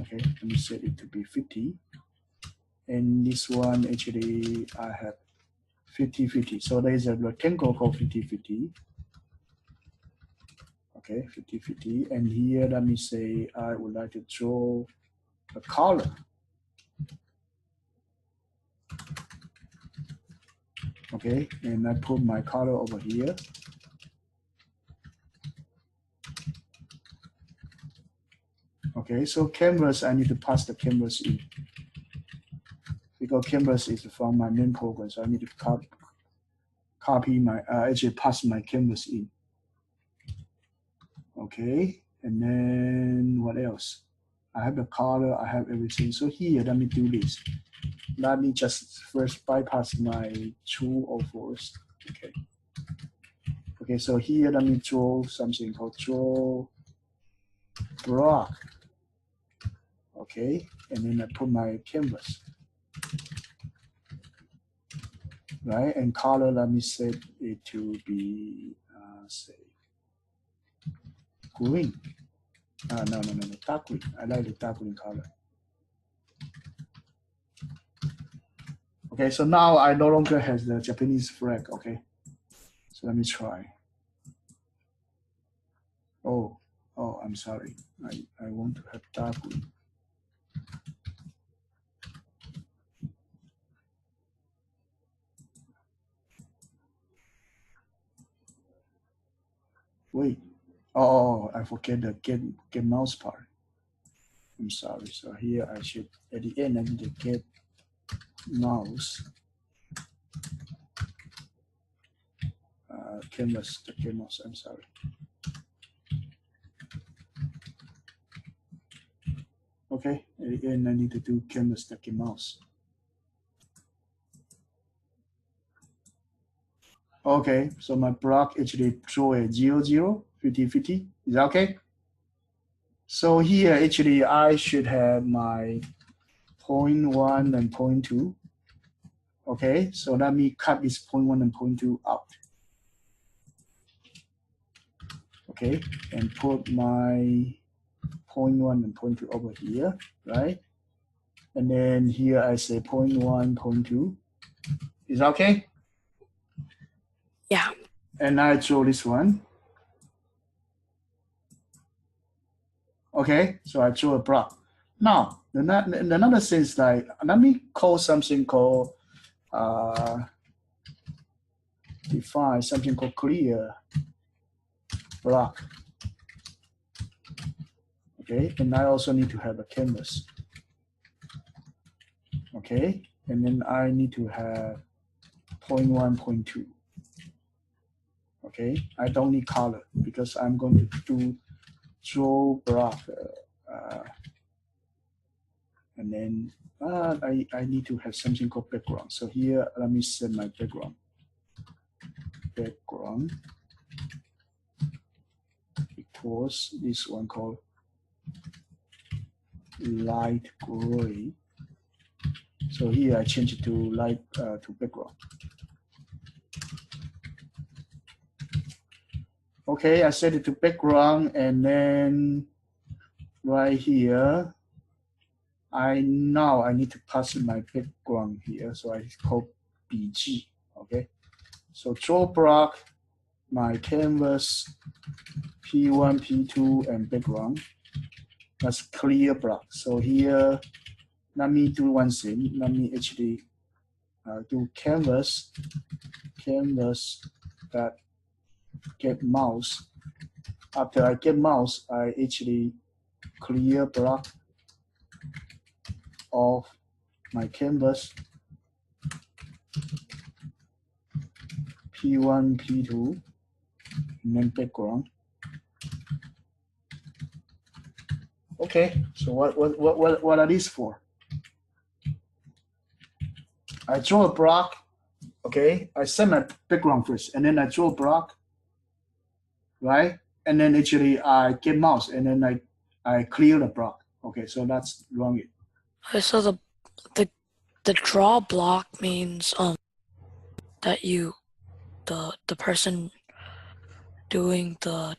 S1: Okay, let me set it to be 50. And this one, actually, I have 50, 50. So there is a rectangle called 50, 50. Okay, 50, 50. And here, let me say I would like to draw a color. Okay, and I put my color over here. Okay, so canvas, I need to pass the canvas in. Because canvas is from my main program, so I need to copy my, actually pass my canvas in. Okay, and then what else? I have the color, I have everything. So here, let me do this. Let me just first bypass my true or false. Okay. Okay, so here, let me draw something called draw block. Okay, and then I put my canvas. Right, and color, let me set it to be, say, green. No, dark green. I like the dark green color. Okay, so now I no longer have the Japanese flag, okay? So let me try. Oh, I'm sorry. I want to have dark green. Wait. Oh, I forget the get mouse part. I'm sorry. So here I should, at the end, I need to get mouse. Canvas, the canvas, I'm sorry. Okay, at the end, I need to do canvas, the mouse. Okay, so my block actually draw a 0, 0, 50, 50. Is that okay? So here, actually, I should have my 0.1 and 0.2. Okay, so let me cut this 0.1 and 0.2 out. Okay, and put my 0.1 and 0.2 over here, right? And then here I say 0.1, 0.2. Is that okay?
S2: Yeah.
S1: And I draw this one. Okay, so I draw a block. Now, another sense, like, let me call something called, define something called clear block. Okay, and I also need to have a canvas. Okay, and then I need to have 0.1, 0.2. Okay, I don't need color because I'm going to do draw block. And then I need to have something called background. So here, let me set my background. Background equals this one called light gray. So here I change it to light to background. Okay, I set it to background, and then right here, now I need to pass in my background here. So I call BG. Okay, so draw block, my canvas, P1, P2, and background. That's clear block. So here, let me do one thing. Let me actually do canvas that get mouse. After I get mouse, I actually clear block of my canvas, P1, P2, and then background. Okay, so what are these for? I draw a block. Okay, I set my background first, and then I draw a block, right? And then actually I get mouse, and then I clear the block. Okay, so that's wrong.
S2: Okay, so the draw block means that the person doing the,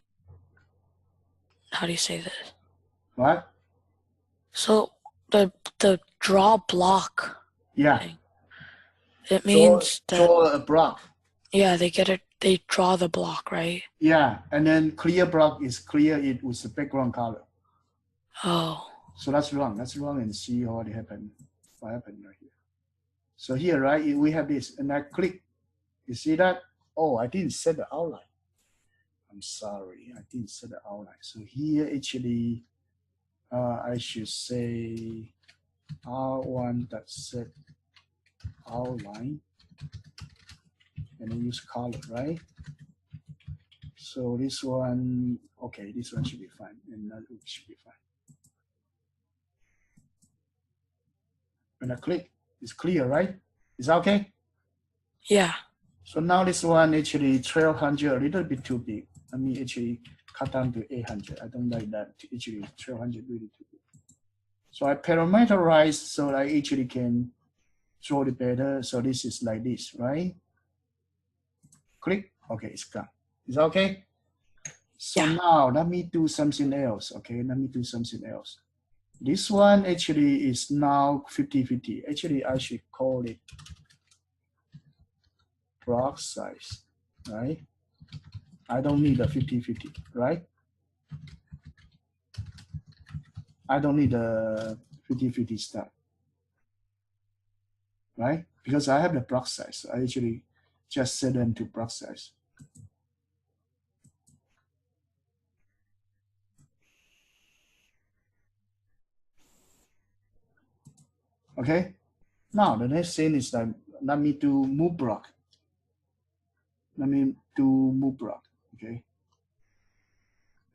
S2: how do you say this?
S1: What?
S2: So the draw block.
S1: Yeah.
S2: Thing, it means
S1: draw a block.
S2: Yeah, they draw the block, right?
S1: Yeah, and then clear block is clear it with the background color.
S2: Oh.
S1: So that's wrong. That's wrong, and see what happened. What happened right here? So here, right, we have this, and I click. You see that? Oh, I didn't set the outline. I'm sorry, I didn't set the outline. So here, actually, I should say R1.set outline, and then use color, right? So this one, okay, this one should be fine, and that should be fine. When I click, it's clear, right? Is that okay?
S2: Yeah.
S1: So now this one actually 1200 a little bit too big. Let me actually cut down to 800. I don't like that. Actually 1200 really too big. So I parameterize so I actually can draw it better. So this is like this, right? Click. Okay, it's gone. Is that okay? So
S2: Yeah.
S1: now let me do something else. Okay, let me do something else. This one actually is now 50-50. Actually, I should call it block size, right? I don't need a 50-50, right? I don't need a 50-50 stuff, right? Because I have the block size. I actually just set them to block size. Okay. Now the next thing is that let me do move block. Let me do move block. Okay.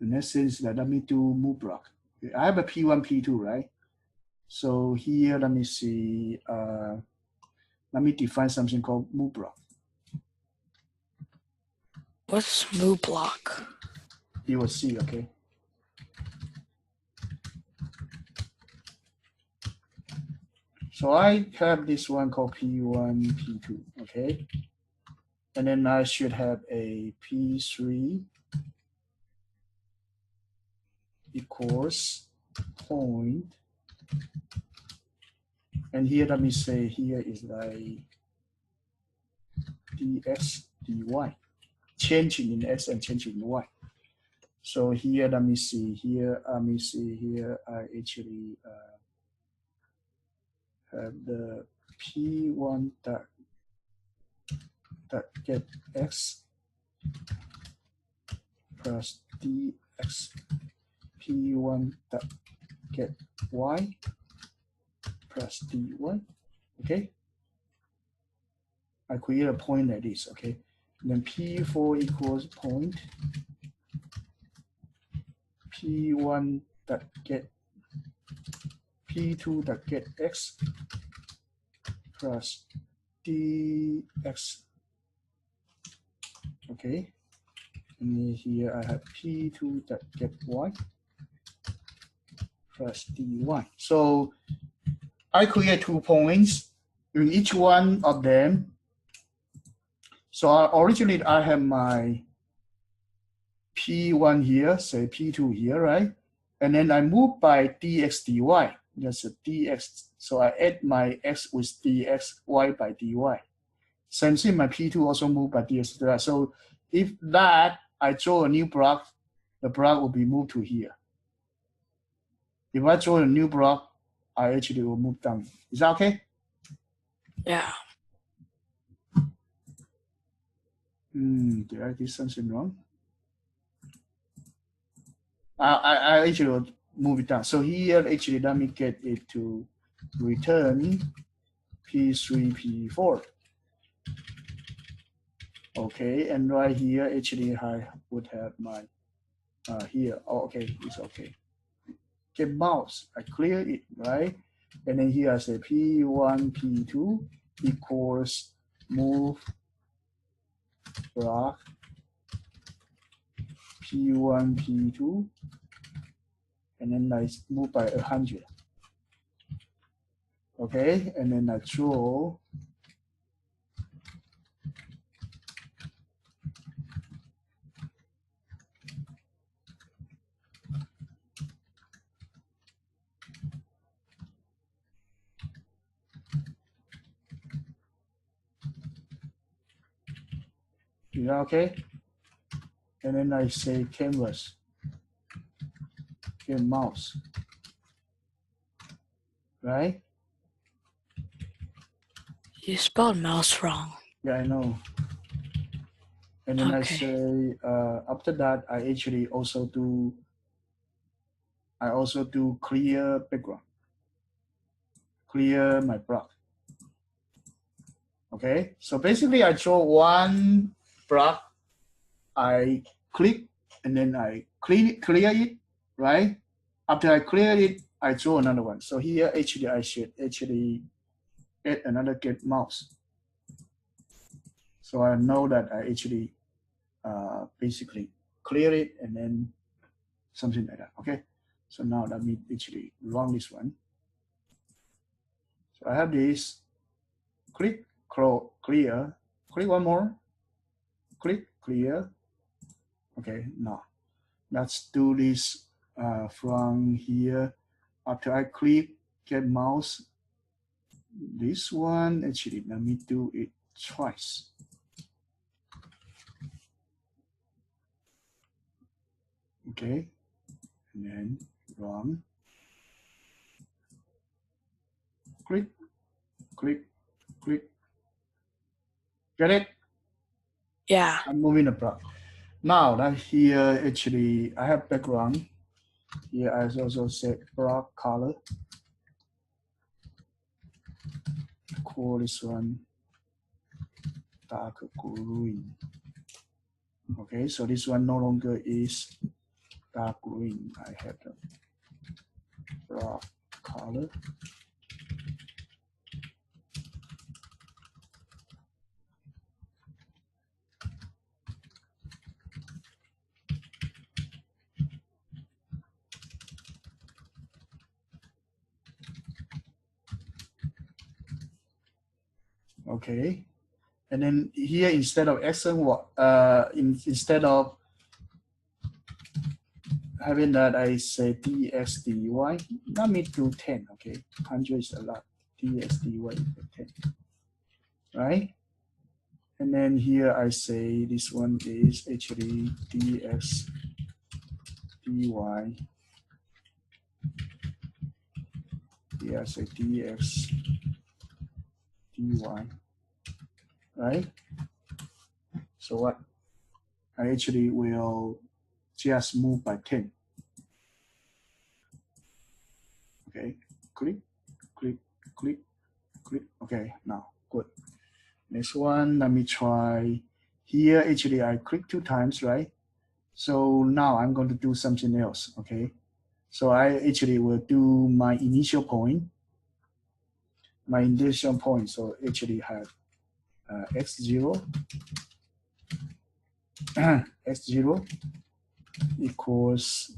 S1: The next thing is that let me do move block. Okay. I have a P1, P2, right? So here, let me see. Let me define something called move block.
S2: What's move block?
S1: You will see. Okay. So I have this one called P1, P2. Okay. And then I should have a P3 equals point. And here, let me say here is like dx, dy, changing in x and changing in y. So here, let me see here, I actually have the P1 that get x plus dx, P1 that get y plus dy, okay? I create a point like this, okay? And then P4 equals point, P1 that get, P2 that get x plus dx, okay? And here I have P2 that get y plus dy. So I create 2 points in each one of them. So originally I have my P1 here, say P2 here, right? And then I move by dx dy. That's a dx. So I add my x with dx, y by dy. Same thing, my P2 also move by dx dy. So if that, I draw a new block, the block will be moved to here. If I draw a new block, I actually will move down. Is that okay?
S2: Yeah.
S1: Did I do something wrong? I actually will move it down. So here, actually, let me get it to return P3, P4. Okay, and right here, actually, I would have my here. Oh, okay, it's okay. Get mouse, I clear it, right? And then here I say P1, P2 equals move block P1, P2, and then I move by 100. Okay, and then I draw is that okay? And then I say canvas, get mouse, right?
S2: You spelled mouse wrong.
S1: Yeah, I know. And then I
S2: Okay.
S1: say, after that, I actually also do I also do clear background, clear my block. Okay, so basically I draw one block, I click, and then I clear it, right? After I clear it, I draw another one. So here actually I should actually add another get mouse. So I know that I actually basically clear it and then something like that. Okay, so now let me actually run this one. So I have this, click, clear, click one more, click, clear. Okay, now let's do this from here. After I click, get mouse, this one, actually, let me do it twice. Okay, and then run, click, click, click. Get it?
S2: Yeah.
S1: I'm moving the block. Now that here, actually, I have background. Here I also set block color. Call this one dark green. Okay, so this one no longer is dark green. I have the block color. Okay, and then here instead of accent instead of having that, I say dxdy. Let me do 10. Okay, 100 is a lot. Dxdy equal 10, right? And then here I say this one is actually dx dy. Here I say dx dy, right? So what? I actually will just move by 10. Okay, click, click, click, click. Okay, now good. Next one, let me try. Here, actually, I click 2 times, right? So now I'm going to do something else, okay? So I actually will do my initial point. My initial point, so actually have x0, x0 equals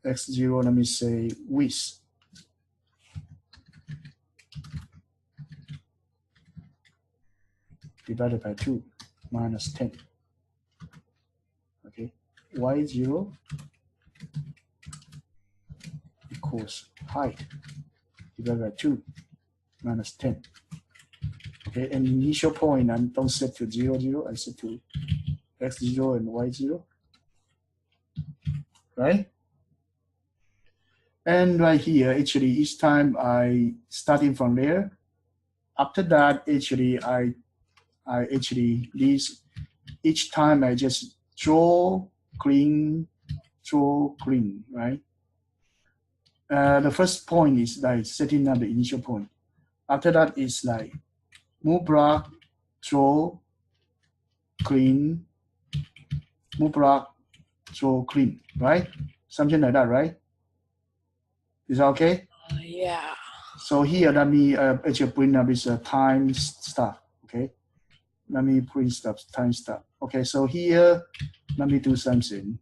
S1: x0, let me say width divided by 2 minus 10. Okay, y0 equals height divided by 2 minus 10. Okay, and initial point, I don't set to 0, 0, I set to x0 and y0, right? And right here, actually, each time I starting from there. After that, actually, I actually this each time I just draw clean, right? The first point is like setting up the initial point. After that is like move block, draw, clean, move block, draw, clean, right? Something like that, right? Is that okay?
S2: Yeah.
S1: So here, let me actually bring up this time stuff, okay? Let me print stuff, time stuff. Okay, so here, let me do something.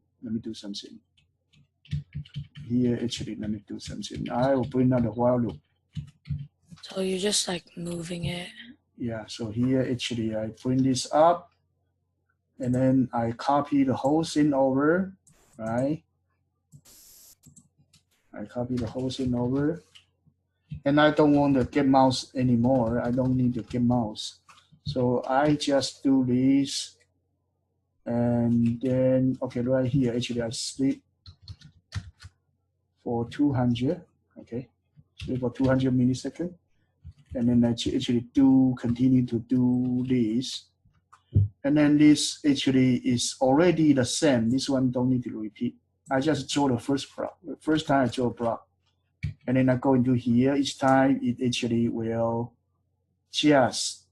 S1: Here, actually, let me do something. I will bring out the while loop.
S2: So you're just like moving it.
S1: Yeah, so here, actually, I bring this up, and then I copy the whole thing over, right? I copy the whole thing over. And I don't want the get mouse anymore. I don't need the get mouse. So I just do this. And then, okay, right here, actually I split for 200, okay? Split for 200 milliseconds. And then I actually continue to do this. And then this actually is already the same. This one don't need to repeat. I just draw the first block. The first time I draw a block, and then I go into here. Each time it actually will just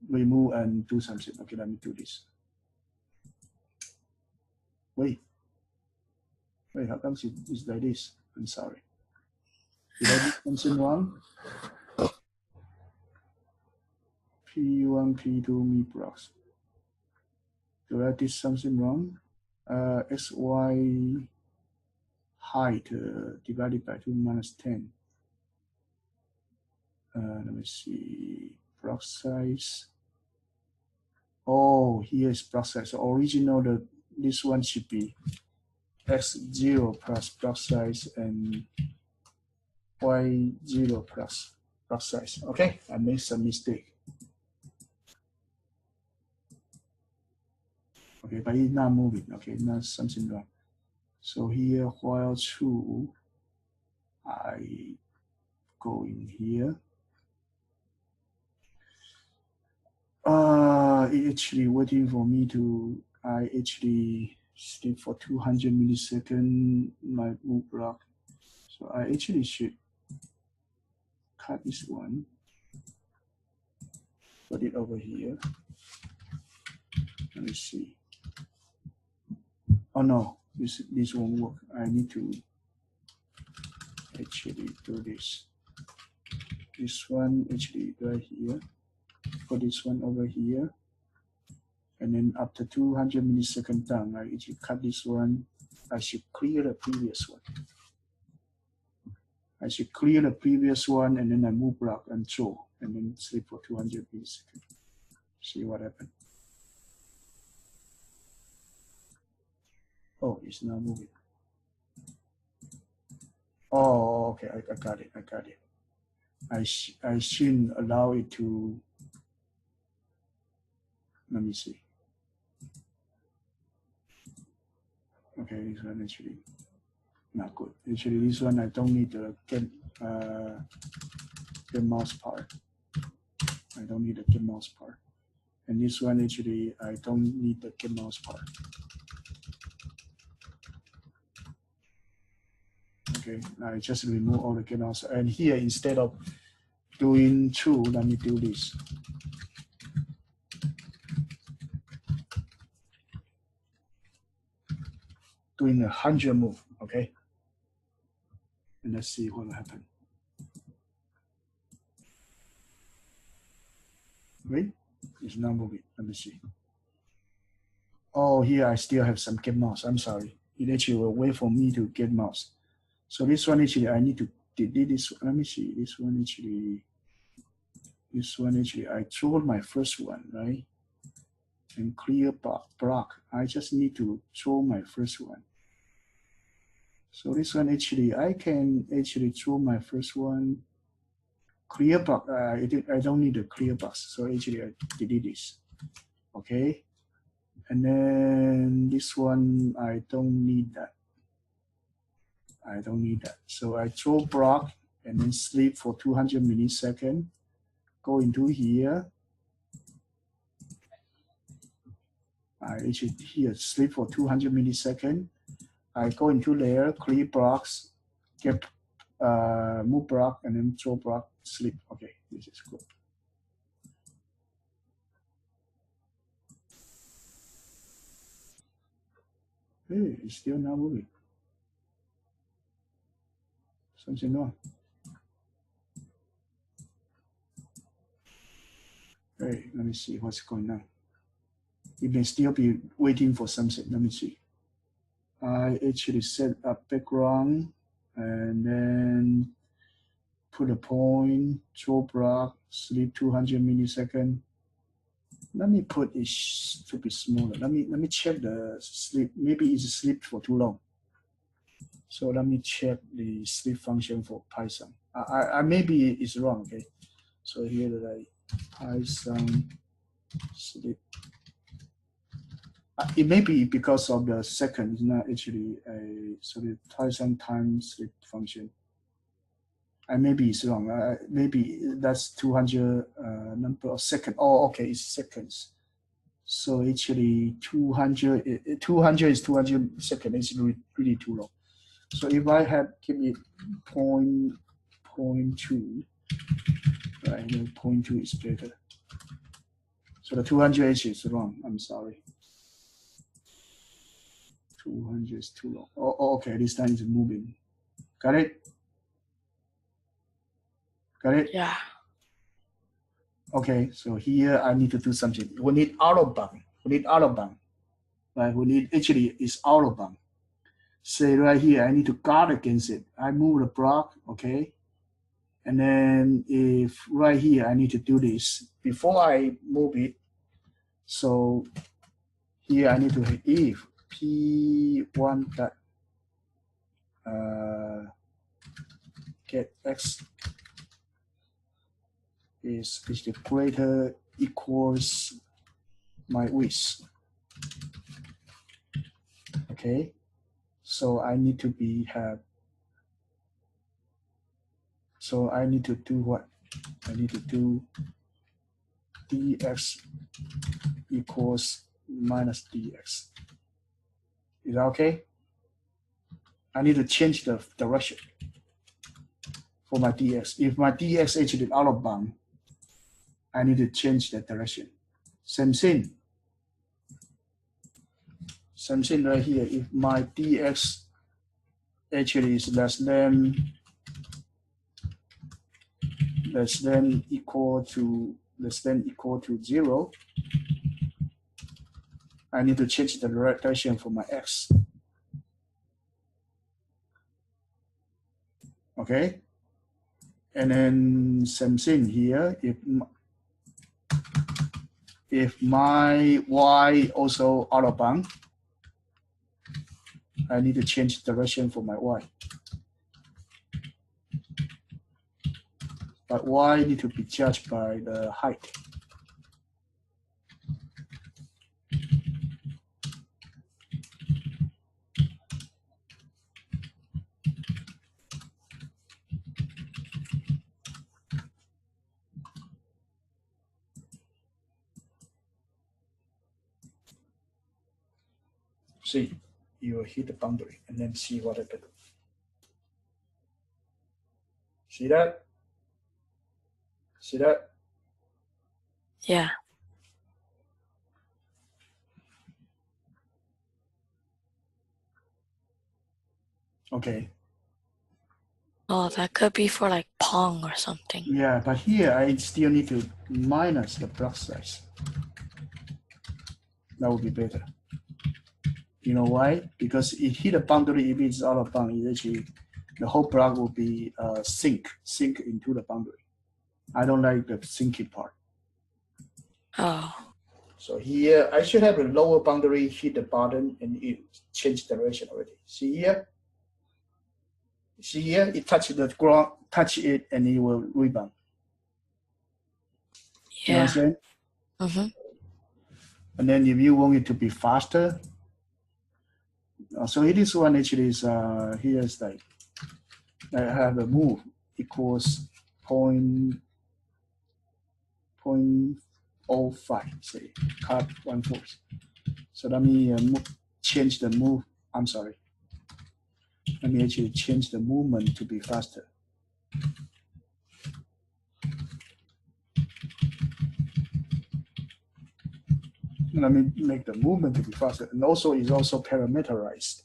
S1: remove and do something. Okay, let me do this. Wait, how come it's like this? I'm sorry. Did I do something wrong? P1, P2, me blocks. Do I did something wrong? XY height divided by 2 minus 10. Let me see. Block size. Oh, here is block size. So original, this one should be X0 plus block size and Y0 plus block size. Okay, I made some mistake. Okay, but it's not moving. Okay, not something wrong. So here, while true, I go in here. It actually waiting for me to, I actually sleep for 200 milliseconds, my move block. So I actually should cut this one, put it over here. Let me see. Oh no, this won't work. I need to actually do this. This one actually right here. Put this one over here. And then after 200 milliseconds down, I actually cut this one. I should clear the previous one. I should clear the previous one, and then I move block and throw, and then sleep for 200 milliseconds. See what happened. Oh, it's not moving. Oh, okay, I got it. I shouldn't allow it to, let me see. Okay, this one actually not good. Actually, this one I don't need the get mouse part. I don't need the get mouse part. And this one actually I don't need the get mouse part. Okay, I just remove all the get mouse. And here, instead of doing 2, let me do this. Doing 100 move, okay? And let's see what will happen. Wait, it's not moving. Let me see. Oh, here I still have some get mouse. I'm sorry. It actually will wait for me to get mouse. So this one actually I need to delete this. Let me see. This one actually I throw my first one, right? And clear block. I just need to throw my first one. So this one actually I can actually throw my first one. Clear box. I don't need a clear box. So actually I delete this. Okay. And then this one I don't need that. So I throw block and then sleep for 200 milliseconds. Go into here. I actually here sleep for 200 milliseconds. I go into there, clear blocks, get move block, and then throw block, sleep. Okay, this is good. Hey, it's still not moving. Something wrong. Hey, let me see what's going on. It may still be waiting for something. Let me see. I actually set up background and then put a point, throw block, sleep 200 milliseconds. Let me put it to be smaller. Let me check the sleep. Maybe it's asleep for too long. So let me check the sleep function for Python. I maybe it's wrong. Okay. So here like Python sleep. It may be because of the second. It's not actually a sort of Python time sleep function. Maybe it's wrong. Maybe that's 200 number of seconds. Oh, okay, it's seconds. So actually 200 is 200 seconds. It's really too long. So if I have give it point 0.2, right? The 0.2 is better. So the 200 is wrong. I'm sorry. 200 is too long. Oh, okay. This time it's moving. Got it? Got it?
S2: Yeah.
S1: Okay. So here I need to do something. We need out of bound. We need out of bound. Right? We need actually it's out of bound. Say right here, I need to guard against it. I move the block. Okay. And then if right here, I need to do this before I move it. So here I need to hit if P1 dot get X is the greater equals my width. Okay. So I need to so I need to do what? I need to do dx equals minus dx. Is that okay? I need to change the direction for my dx. If my dx actually out of bound, I need to change the direction. Same thing. Same thing right here. If my dx actually is less than equal to 0, I need to change the direction for my x. Okay. And then same thing here. If my y also out of bound, I need to change direction for my y. But y need to be judged by the height. See, you hit the boundary and then see what happens. See that? See that?
S2: Yeah.
S1: Okay.
S2: Oh, that could be for like Pong or something.
S1: Yeah, but here I still need to minus the block size. That would be better. You know why? Because it hit a boundary. If it's out of bound, it actually the whole block will be sink into the boundary. I don't like the sinking part.
S2: Oh.
S1: So here I should have a lower boundary hit the bottom and it changed direction already. See here? See here? It touches the ground, touch it, and it will rebound.
S2: Yeah.
S1: You know what I'm saying?
S2: Mm-hmm.
S1: And then if you want it to be faster, so this one actually is here's like I have a move equals 0.05, say cut 1/4. So let me change the move. I'm sorry. Let me actually change the movement to be faster. Let me make the movement to be faster, and also it's also parameterized.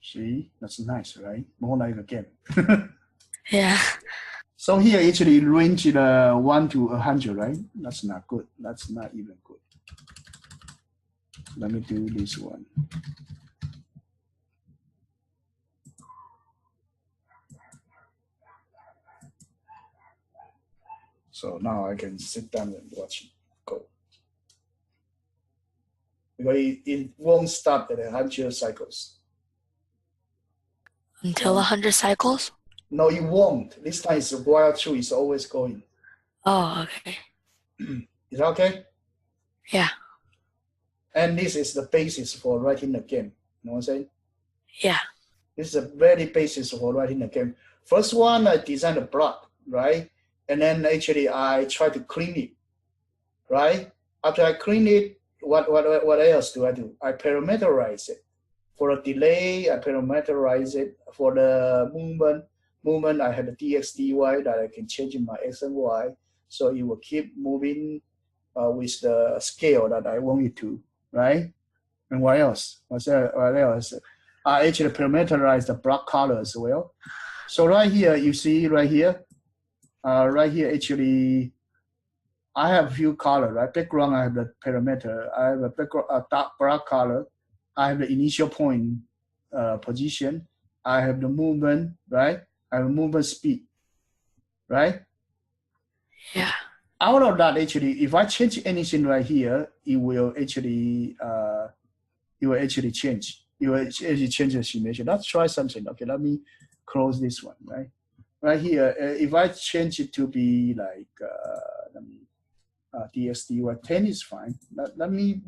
S1: See, that's nice, right? More like a game.
S2: Yeah.
S1: So here actually range 1 to 100, right? That's not good. That's not even good. Let me do this one. So now I can sit down and watch it go. Because it won't stop at 100 cycles.
S2: Until 100 cycles?
S1: No, it won't. This time it's while true, it's always going.
S2: Oh, okay.
S1: Is that okay?
S2: Yeah.
S1: And this is the basis for writing the game. You know what I'm saying?
S2: Yeah.
S1: This is a very basis for writing the game. First one, I designed a block, right? And then actually I try to clean it, right? After I clean it, what else do? I parameterize it. For the delay, I parameterize it. For the movement, I have a dx dy that I can change in my x and y, so it will keep moving with the scale that I want it to, right? And what else? What else? I actually parameterize the block color as well. So right here, you see right here actually, I have a few color, right? Background, I have the parameter. I have a background, dark black color. I have the initial point position. I have the movement, right? I have movement speed, right?
S2: Yeah.
S1: Out of that, actually, if I change anything right here, it will actually change. It will actually change the simulation. Let's try something. Okay, let me close this one, right? Right here, if I change it to be like, let me, DSDY 10 is fine. Let me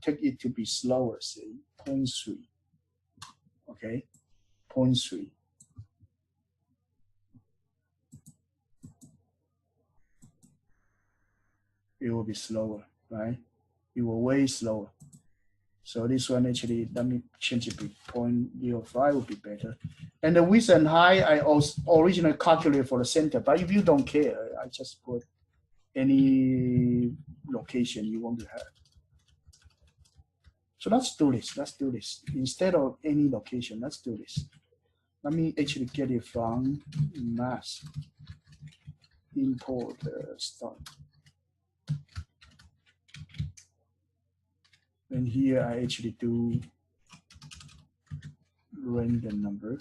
S1: take it to be slower, say 0.3. Okay, 0.3. It will be slower, right? It will way slower. So this one actually, let me change it to 0.05 would be better. And the width and height, I also originally calculated for the center, but if you don't care, I just put any location you want to have. So let's do this. Instead of any location, let's do this. Let me actually get it from mass. Import start. And here I actually do random number,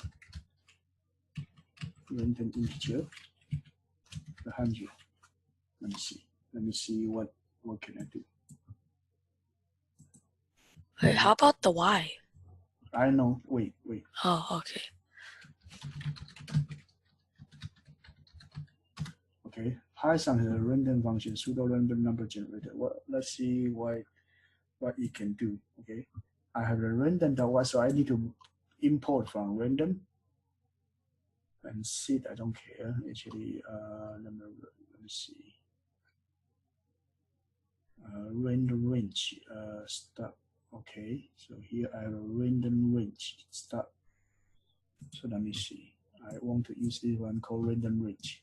S1: random integer, 100. Let me see what can I do.
S2: Wait, how about the Y?
S1: I know. Wait.
S2: Oh, okay.
S1: Okay. Python has a random function, pseudo random number generator. Well, let's see what it can do. Okay. I have a random.y, so I need to import from random and seed. I don't care. Actually, let me see. Random range start. Okay, so here I have a random range start. So let me see. I want to use this one called random range.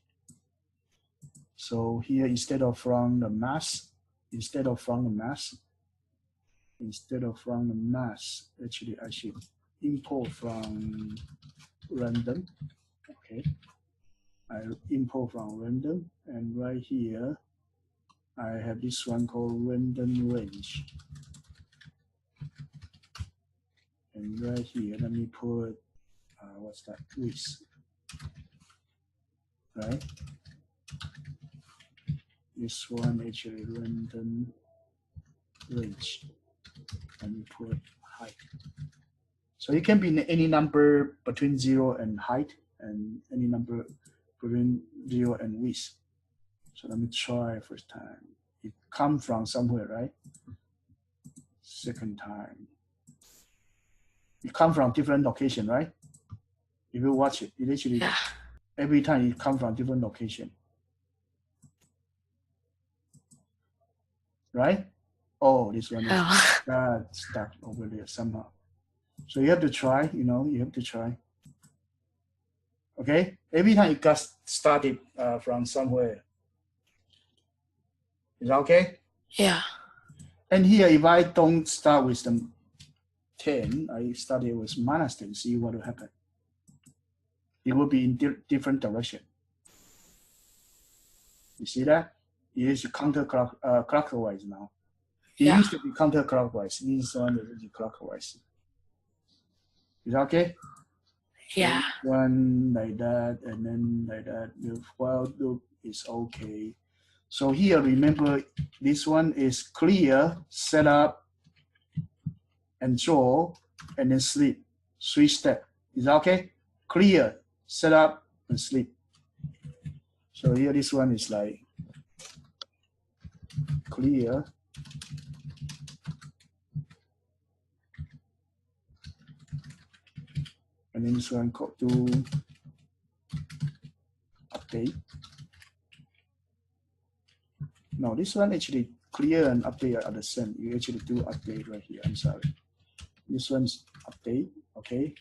S1: So here, instead of from the mass, actually I should import from random. Okay, I import from random, and right here I have this one called random range. And right here, let me put what's that? Width, right? This one actually random range. Let me put height. So it can be any number between 0 and height, and any number between 0 and width. So let me try first time. It come from somewhere, right? Second time. It come from different location, right? If you watch it, it actually, every time it come from different location. Right? Oh, this one is stuck over there somehow. So you have to try, you have to try. Okay? Every time it got started from somewhere. Is that okay?
S2: Yeah.
S1: And here, if I don't start with the 10, I started with -10, see what will happen. It will be in different direction. You see that? It is counterclockwise now. It used to be counterclockwise. This one is clockwise. Is that okay?
S2: Yeah.
S1: So one like that, and then like that. The while loop is okay. So here, remember, this one is clear, set up, and draw, and then sleep. 3 steps. Is that okay? Clear, set up, and sleep. So here, this one is like clear, and then this one do update. No, this one actually clear and update are the same. You actually do update right here. I'm sorry. This one's update, okay?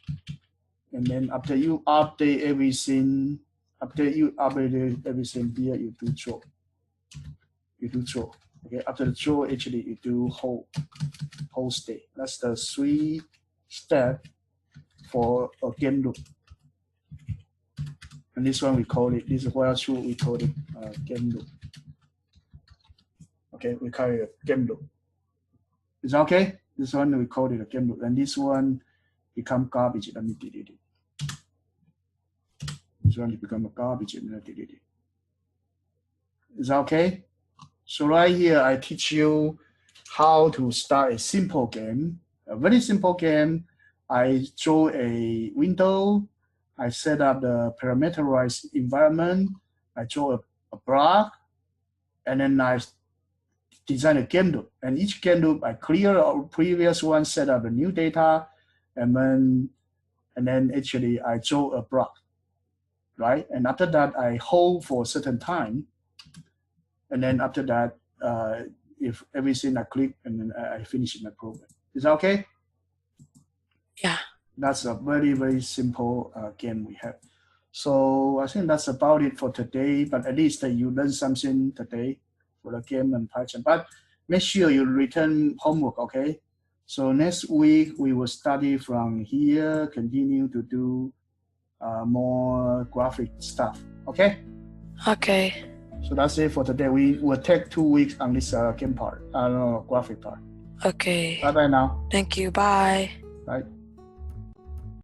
S1: And then after you update everything, here, you do throw. You do throw. Okay, after the throw, actually you do hold state. That's the 3 step for a game loop. And this one we call it, this is while true, we call it game loop. Okay, we call it a game loop. Is that okay? This one we call it a game loop. And this one become garbage. Let me delete it. This one become a garbage and I delete it. Is that okay? So right here, I teach you how to start a simple game, a very simple game. I draw a window. I set up the parameterized environment. I draw a block, and then I design a game loop. And each game loop, I clear the previous one, set up a new data, and then actually I draw a block, right? And after that, I hold for a certain time. And then after that, if everything I click, and then I finish my program. Is that okay?
S2: Yeah.
S1: That's a very, very simple game we have. So I think that's about it for today, but at least you learned something today for the game and Python. But make sure you return homework, okay? So next week, we will study from here, continue to do more graphic stuff, okay?
S2: Okay.
S1: So that's it for today. We will take 2 weeks on this game part, graphic part.
S2: Okay.
S1: Bye-bye now.
S2: Thank you. Bye.
S1: Bye.